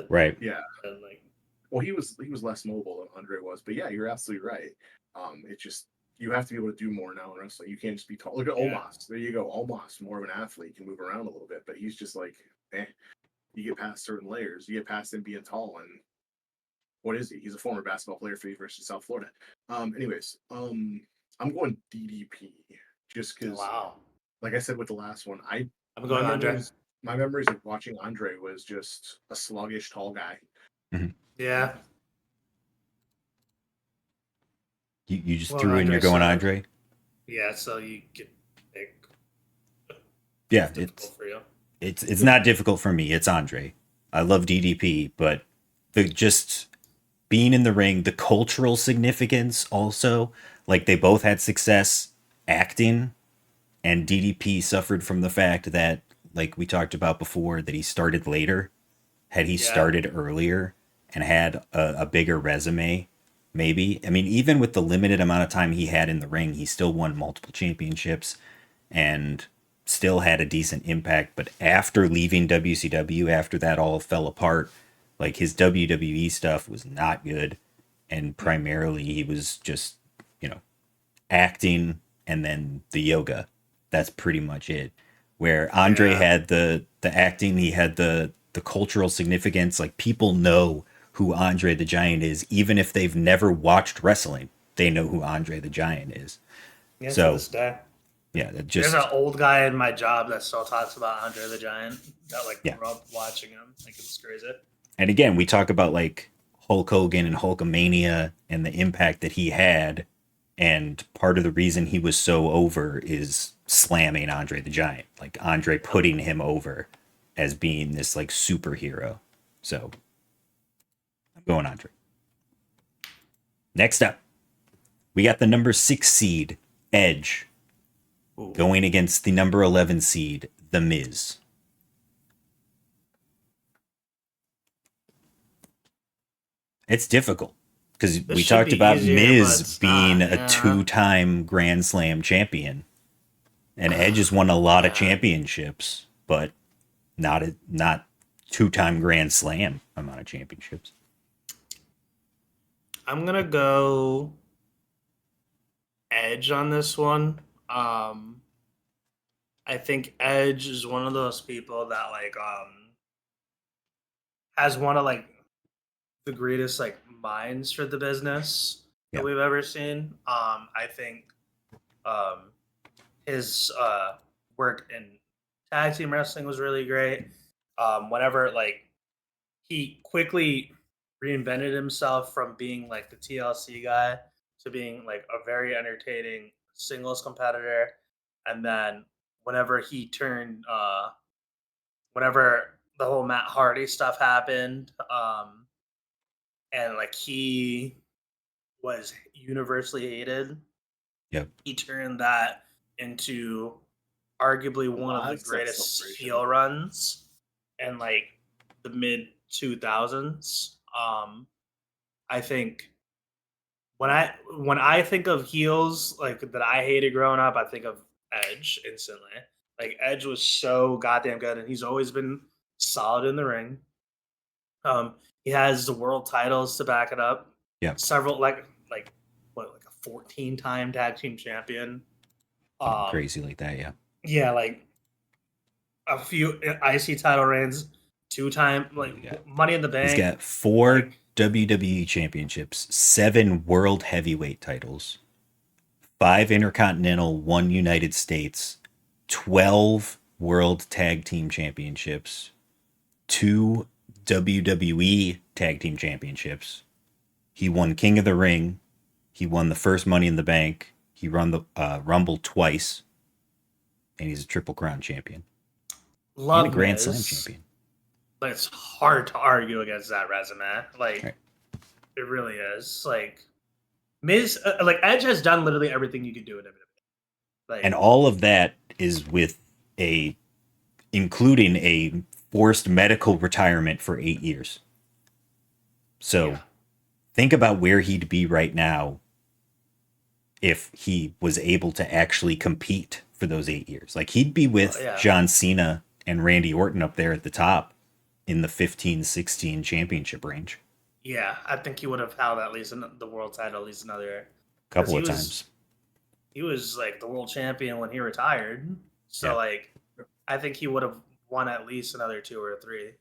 Right. Yeah. And, like, Well, he was less mobile than Andre was, but yeah, you're absolutely right. It just you have to be able to do more now in wrestling. You can't just be tall. Look at Yeah. Omos. There you go. Omos, more of an athlete, can move around a little bit, but he's just like, you get past certain layers. You get past him being tall, and what is he? He's a former basketball player for University of South Florida. Anyways, I'm going DDP just because, wow. like I said with the last one, I'm going Andre. my memories of watching Andre was just a sluggish tall guy. Yeah. You just Well, threw in Andre you're going Seth. Andre? Yeah, so you get pick. Yeah, Difficult for you. it's not difficult for me. It's Andre. I love DDP, but the just being in the ring, the cultural significance also, like they both had success acting, and DDP suffered from the fact that, like we talked about before, that he started later. Had he started earlier and had a bigger resume, maybe. I mean, even with the limited amount of time he had in the ring, he still won multiple championships and still had a decent impact. But after leaving WCW, after that all fell apart, like his WWE stuff was not good. And primarily he was just, acting and then the yoga. That's pretty much it. Where Andre had the acting, he had the cultural significance. Like people know who Andre the Giant is, even if they've never watched wrestling. They know who Andre the Giant is. Yeah, So- to this day. Yeah, that just There's an old guy in my job that still talks about Andre the Giant. That grew up watching him. Like it's crazy. and again, we talk about like Hulk Hogan and Hulkamania and the impact that he had. And part of the reason he was so over is slamming Andre the Giant, like Andre putting him over as being this like superhero. So I'm going Andre. Next up, we got the number 6 seed, Edge, going against the number 11 seed, The Miz. It's difficult because we should talked be about easier, but Miz it's being not, a yeah. 2-time Grand Slam champion, and Edge has won a lot of championships, but not 2-time Grand Slam amount of championships. I'm gonna go Edge on this one. I think Edge is one of those people that has one of the greatest minds for the business Yeah. that we've ever seen. I think his work in tag team wrestling was really great. Whenever he quickly reinvented himself from being the TLC guy to being a very entertaining singles competitor, and then whenever he turned, whenever the whole Matt Hardy stuff happened, and he was universally hated. Yep. He turned that into arguably one of the Live greatest celebration. heel runs in the mid 2000s. I think when I think of heels that I hated growing up, I think of Edge instantly. Edge was so goddamn good, and he's always been solid in the ring. He has the world titles to back it up. Yeah. Several a 14-time tag team champion. Crazy like that, yeah. Yeah, a few IC title reigns, 2-time Money in the Bank. He's got 4 WWE championships, 7 world heavyweight titles, 5 intercontinental, 1 United States, 12 world tag team championships, 2 WWE tag team championships. He won King of the Ring. He won the first Money in the Bank. He won the Rumble twice. And he's a Triple Crown champion. Love And a Grand Miz, Slam champion. but it's hard to argue against that resume. Right. It really is. Miz, Edge has done literally everything you could do in WWE. And all of that is with including a forced medical retirement for 8 years. So think about where he'd be right now if he was able to actually compete for those 8 years. Like he'd be with Yeah. John Cena and Randy Orton up there at the top in the 15-16 championship range. Yeah, I think he would have held at least the world title at least another Couple he of was- times. He was like the world champion when he retired. So Yeah. like I think he would have won at least another 2 or 3.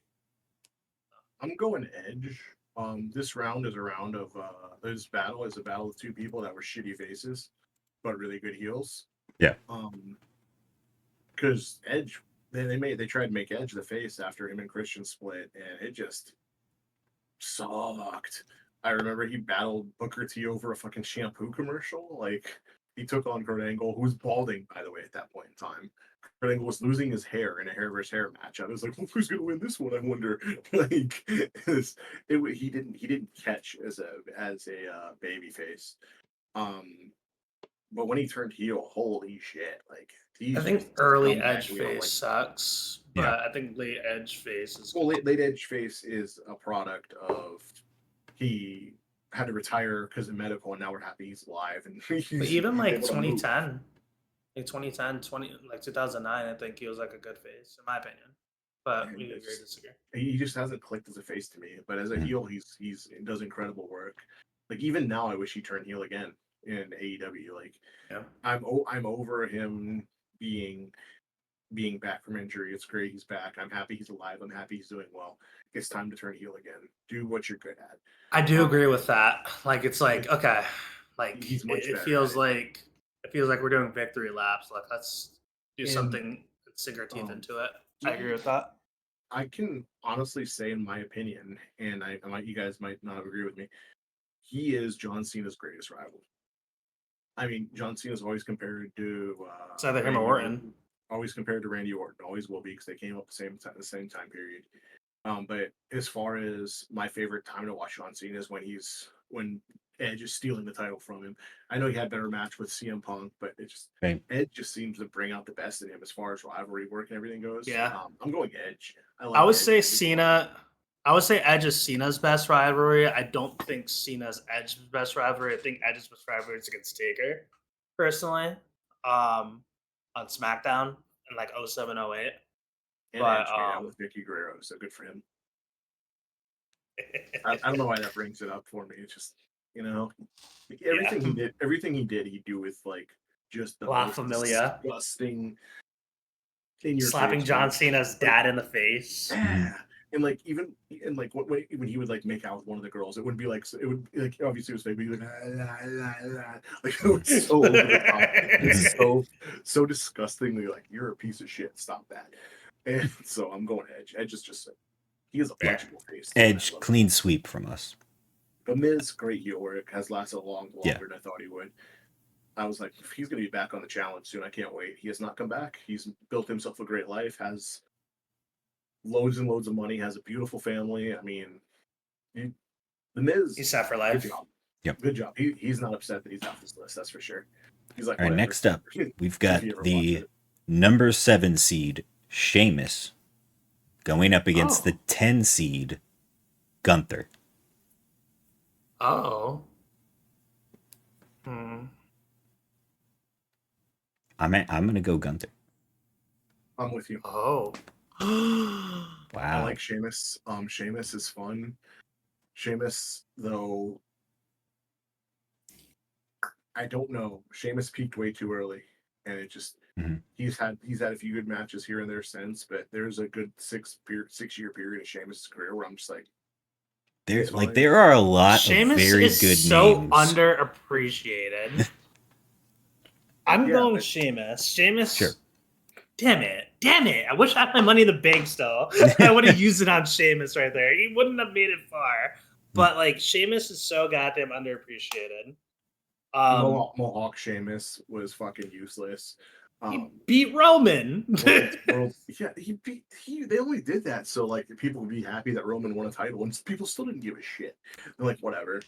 I'm going Edge. This round is a round of this battle is a battle of two people that were shitty faces, but really good heels. Yeah. Because Edge, they tried to make Edge the face after him and Christian split, and it just sucked. I remember he battled Booker T over a fucking shampoo commercial. Like he took on Kurt Angle, who was balding, by the way, at that point in time. Kurt Angle was losing his hair in a hair versus hair match. I was like, well, who's gonna win this one? I wonder. Like, he didn't catch as a baby face. But when he turned heel, holy shit! Like, I think early Edge face sucks, but I think late Edge face is well. Late Edge face is a product of he had to retire because of medical, and now we're happy he's alive. And but even like 2010. Like 2010, 2009, I think he was like a good face, in my opinion. But we agree to disagree. He just hasn't clicked as a face to me. But as a heel, he does incredible work. Like even now, I wish he turned heel again in AEW. Like, yeah. I'm over him being back from injury. It's great he's back. I'm happy he's alive. I'm happy he's doing well. It's time to turn heel again. Do what you're good at. I do agree with that. Like it's like okay, like he's much it better feels at it. like it feels like we're doing victory laps. Like let's do something, sink our teeth into it. I agree with that. I can honestly say, in my opinion, and you guys might not agree with me, he is John Cena's greatest rival. I mean, John Cena's always compared to it's either him or Orton. Always compared to Randy Orton. Always will be because they came up the same time period. But as far as my favorite time to watch John Cena is when Edge is stealing the title from him. I know he had a better match with CM Punk, but Edge just seems to bring out the best in him as far as rivalry work and everything goes. Yeah, I'm going Edge. I would say Cena. I would say Edge is Cena's best rivalry. I don't think Cena's Edge's best rivalry. I think Edge's best rivalry is against Taker, personally, on SmackDown in like 07, 08. And Edge made out with Vicky Guerrero, so good for him. I don't know why that brings it up for me. It's just, like everything he did, he'd do with like just the La Familia, disgusting. Slapping John Cena's dad in the face. Yeah. And like when he would like make out with one of the girls, it would be like obviously it was fake, but he would like it was so over the top. It's so disgustingly like you're a piece of shit. Stop that. And so I'm going Edge. Edge is just he has a flexible face. Edge clean sweep from us. But Miz, great heel work, has lasted longer than I thought he would. I was like, he's going to be back on the challenge soon. I can't wait. He has not come back. He's built himself a great life, has loads and loads of money, has a beautiful family. I mean, the Miz, he's set for life. Good job. Yep. Good job. He's not upset that he's off this list. That's for sure. He's like, all right, next up, we've got the number 7 seed, Sheamus, going up against the 10 seed, Gunther. Oh. I'm gonna go Gunther. I'm with you. Oh. Wow. I like Sheamus. Sheamus is fun. Sheamus, though, I don't know. Sheamus peaked way too early, and it just he's had a few good matches here and there since, but there's a good 6-year period of Sheamus' career where I'm just like, there are a lot Sheamus of very is good so names. Underappreciated. I'm going Sheamus. Sheamus. Sure. Damn it. I wish I had my money in the bank still. I would have used it on Sheamus right there. He wouldn't have made it far. But like Sheamus is so goddamn underappreciated. Mohawk Sheamus was fucking useless. He beat Roman. They only did that so like people would be happy that Roman won a title, and people still didn't give a shit. They're like, whatever.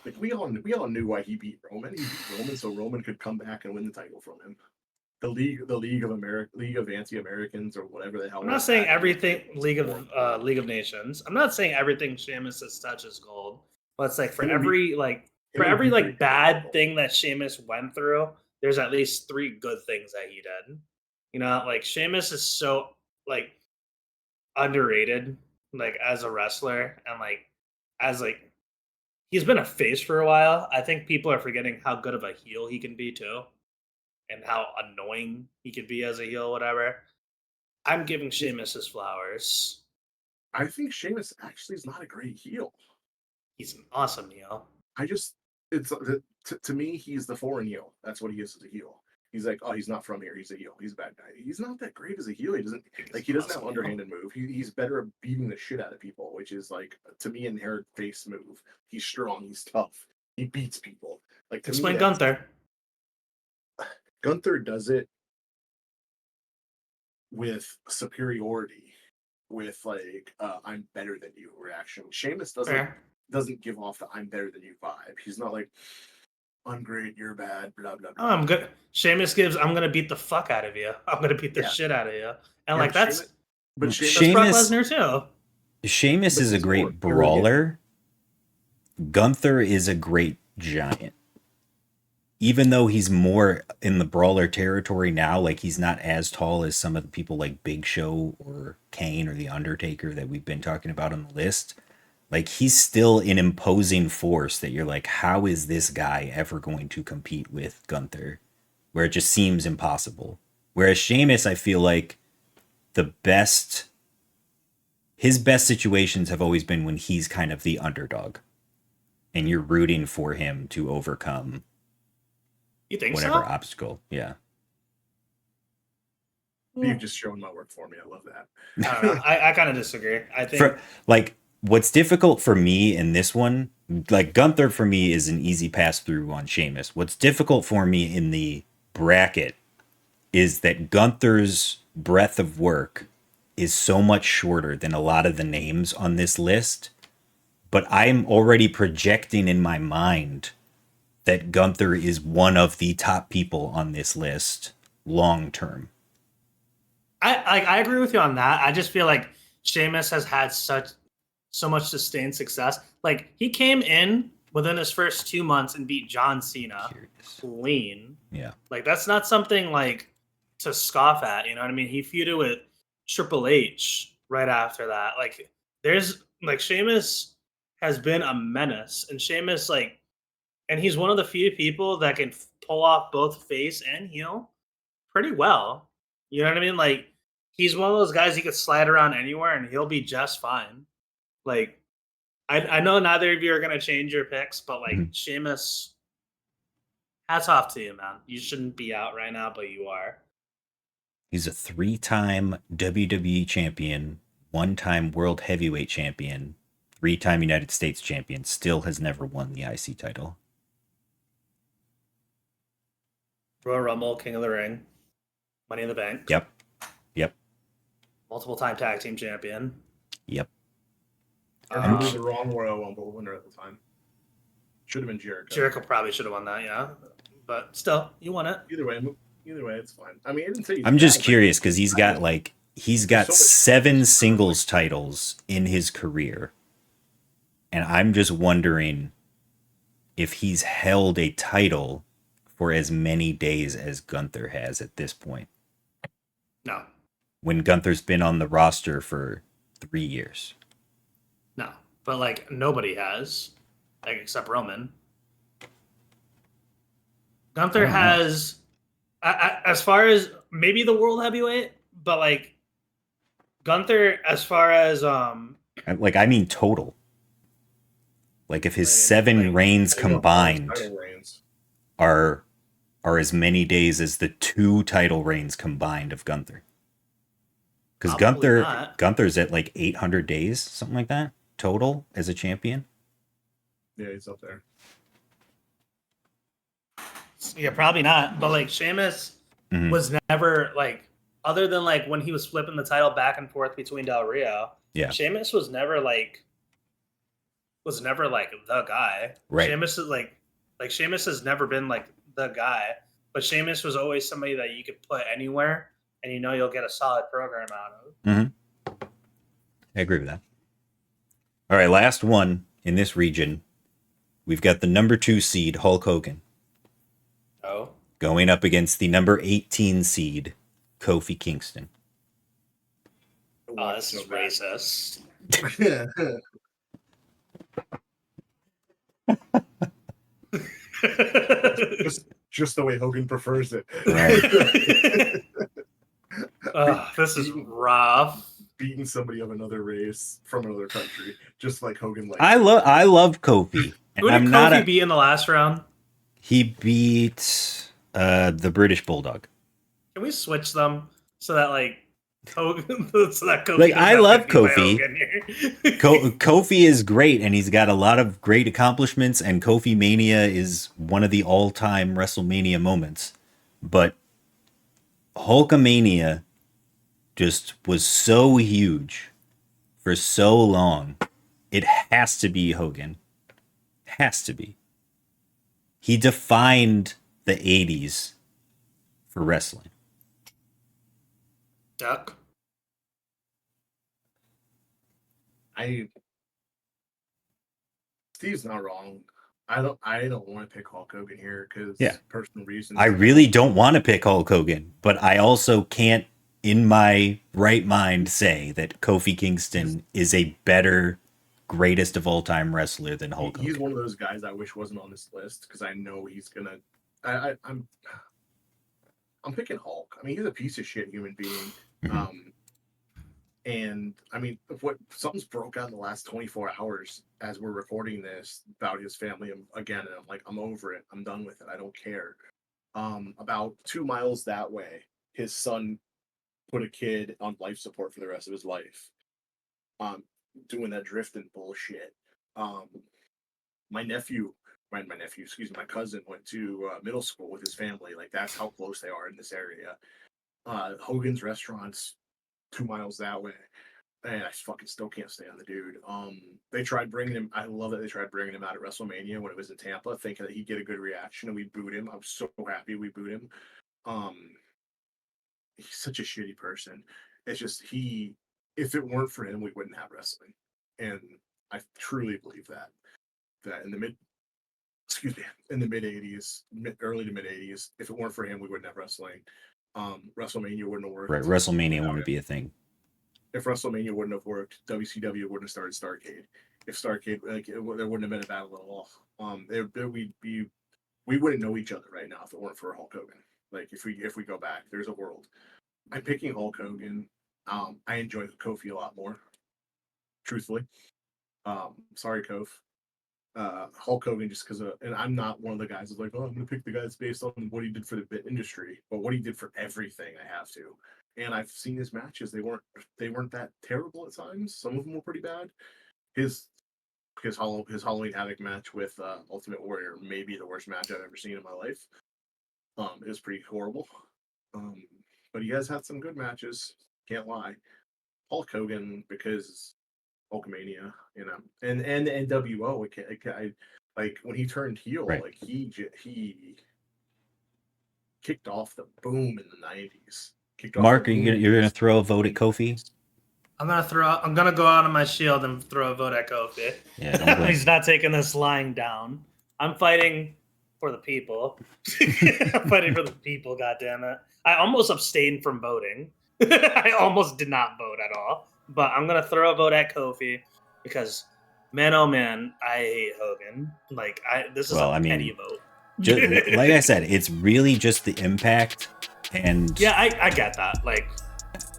Like we all knew why he beat Roman. He beat Roman so Roman could come back and win the title from him. The League of Anti-Americans or whatever the hell. I'm not saying everything League of Nations. I'm not saying everything Sheamus has touched is gold. But it's like for every bad thing that Sheamus went through, there's at least 3 good things that he did. You know, like Sheamus is so like underrated, like as a wrestler and like as like he's been a face for a while. I think people are forgetting how good of a heel he can be too, and how annoying he could be as a heel, whatever. I'm giving Sheamus his flowers. I think Sheamus actually is not a great heel. He's an awesome heel. I just it's to me he's the foreign heel. That's what he is as a heel. He's like, oh, he's not from here. He's a heel. He's a bad guy. He's not that great as a heel. He doesn't have underhanded move. He's better at beating the shit out of people, which is like to me inherent face move. He's strong. He's tough. He beats people. Like to Explain me, Gunther. Gunther does it with superiority, with like I'm better than you reaction. Sheamus doesn't give off the I'm better than you vibe. He's not like I'm great, you're bad, blah blah blah. Oh, I'm good. Sheamus gives I'm gonna beat the fuck out of you. I'm gonna beat the shit out of you. And like that's but that's Brock Lesnar too. Sheamus is a great brawler. Gunther is a great giant. Even though he's more in the brawler territory now, like he's not as tall as some of the people like Big Show or Kane or The Undertaker that we've been talking about on the list. Like he's still an imposing force that you're like, how is this guy ever going to compete with Gunther? Where it just seems impossible. Whereas Sheamus, I feel like his best situations have always been when he's kind of the underdog. And you're rooting for him to overcome whatever obstacle. Yeah. You've just shown my work for me. I love that. I don't know. I kind of disagree. I think what's difficult for me in this one, like Gunther for me is an easy pass through on Sheamus. What's difficult for me in the bracket is that Gunther's breadth of work is so much shorter than a lot of the names on this list. But I'm already projecting in my mind that Gunther is one of the top people on this list long term. I agree with you on that. I just feel like Sheamus has had so much sustained success. Like he came in within his first 2 months and beat John Cena clean. Yeah. Like that's not something like to scoff at, you know what I mean? He feuded with Triple H right after that. Like there's like Sheamus has been a menace, and Sheamus and he's one of the few people that can pull off both face and heel pretty well. You know what I mean? Like he's one of those guys he could slide around anywhere and he'll be just fine. Like I know neither of you are gonna change your picks, but like Sheamus, hats off to you, man. You shouldn't be out right now, but you are. He's a 3-time WWE champion, 1-time World Heavyweight champion, 3-time United States champion, still has never won the IC title. Royal Rumble, King of the Ring, Money in the Bank. Yep. Multiple-time tag team champion. Yep. Arguably the wrong Royal Rumble winner at the time. Should have been Jericho. Jericho probably should have won that, yeah. But still, you won it. Either way, it's fine. I mean, I didn't say. I'm just curious because he's got 7 singles titles in his career, and I'm just wondering if he's held a title for as many days as Gunther has at this point. No. When Gunther's been on the roster for 3 years. No. But like nobody has, like except Roman. Gunther has, as far as maybe the world heavyweight, but like Gunther, as far as I mean total. Like if his 7 reigns combined are as many days as the 2 title reigns combined of Gunther. Because Gunther's at like 800 days, something like that, total as a champion. Yeah, he's up there. Yeah, probably not. But like Sheamus was never like, other than like when he was flipping the title back and forth between Del Rio. Yeah, Sheamus was never like the guy. Right. Sheamus is like Sheamus has never been like the guy, but Sheamus was always somebody that you could put anywhere, and you know you'll get a solid program out of. I agree with that. All right, last one in this region. We've got the number 2 seed, Hulk Hogan. Oh. going up against the number 18 seed, Kofi Kingston. Oh, this is racist. just the way Hogan prefers it. Right. This is rough. Beating somebody of another race from another country, just like Hogan likes. I love Kofi. Who did Kofi beat in the last round? He beat the British Bulldog. Can we switch them so that Hogan, so that Kofi? Like, I love Kofi. Kofi is great, and he's got a lot of great accomplishments. And Kofi Mania is one of the all-time WrestleMania moments. But Hulkamania just was so huge for so long. It has to be Hogan. Has to be. He defined the 80s for wrestling. Duck. Steve's not wrong. I don't want to pick Hulk Hogan here because personal reasons. I really don't want to pick Hulk Hogan, but I also can't in my right mind say that Kofi Kingston is a better, greatest of all time wrestler than Hulk Hogan. He's one of those guys I wish wasn't on this list because I know he's gonna. I'm picking Hulk. I mean, he's a piece of shit human being. Mm-hmm. And I mean, something's broke out in the last 24 hours as we're recording this about his family again, and I'm like, I'm over it. I'm done with it. I don't care. About 2 miles that way, his son put a kid on life support for the rest of his life. Doing that drifting bullshit. My cousin went to middle school with his family. Like, that's how close they are in this area. Hogan's restaurants 2 miles that way, and I fucking still can't stand the dude. They tried bringing him. I love that they tried bringing him out at WrestleMania when it was in Tampa, thinking that he'd get a good reaction, and we booed him. I'm so happy we booed him. He's such a shitty person. It's just if it weren't for him, we wouldn't have wrestling, and I truly believe that in the mid 80s, early to mid 80s, if it weren't for him, we wouldn't have wrestling. WrestleMania wouldn't have worked. Right, WrestleMania wouldn't be a thing. If WrestleMania wouldn't have worked, WCW wouldn't have started Starrcade. If Starrcade, there wouldn't have been a battle at all. We wouldn't know each other right now if it weren't for Hulk Hogan. Like, if we go back, there's a world. I'm picking Hulk Hogan. I enjoy Kofi a lot more, truthfully. Sorry, Kof. Hulk Hogan, just because and I'm not one of the guys who's like, oh, I'm gonna pick the guys based on what he did for the bit industry, but what he did for everything, I have to. And I've seen his matches; they weren't that terrible at times. Some of them were pretty bad. His Halloween Havoc match with Ultimate Warrior may be the worst match I've ever seen in my life. It was pretty horrible. But he has had some good matches. Can't lie. Hulk Hogan, because Hulkamania, and the NWO. Like when he turned heel, right. Like he kicked off the boom in the '90s. Mark, you're gonna throw a vote at Kofi? I'm gonna go out on my shield and throw a vote at Kofi. Yeah, he's not taking this lying down. I'm fighting for the people. I'm fighting for the people. God damn it! I almost abstained from voting. I almost did not vote at all. But I'm gonna throw a vote at Kofi because, man, oh man, I hate Hogan. Like, this is petty vote. Like I said, it's really just the impact, and yeah, I get that. Like,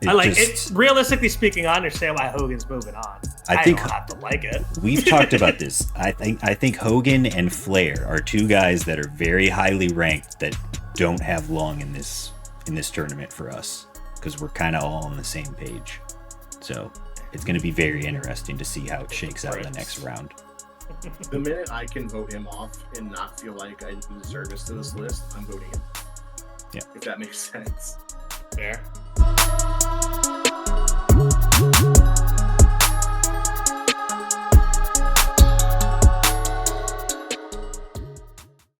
it's realistically speaking, I understand why Hogan's moving on. I don't have to like it. We've talked about this. I think Hogan and Flair are two guys that are very highly ranked that don't have long in this tournament for us because we're kind of all on the same page. So it's going to be very interesting to see how it shakes out in the next round. The minute I can vote him off and not feel like I deserve this to this list, I'm voting him. Yeah. If that makes sense. Fair.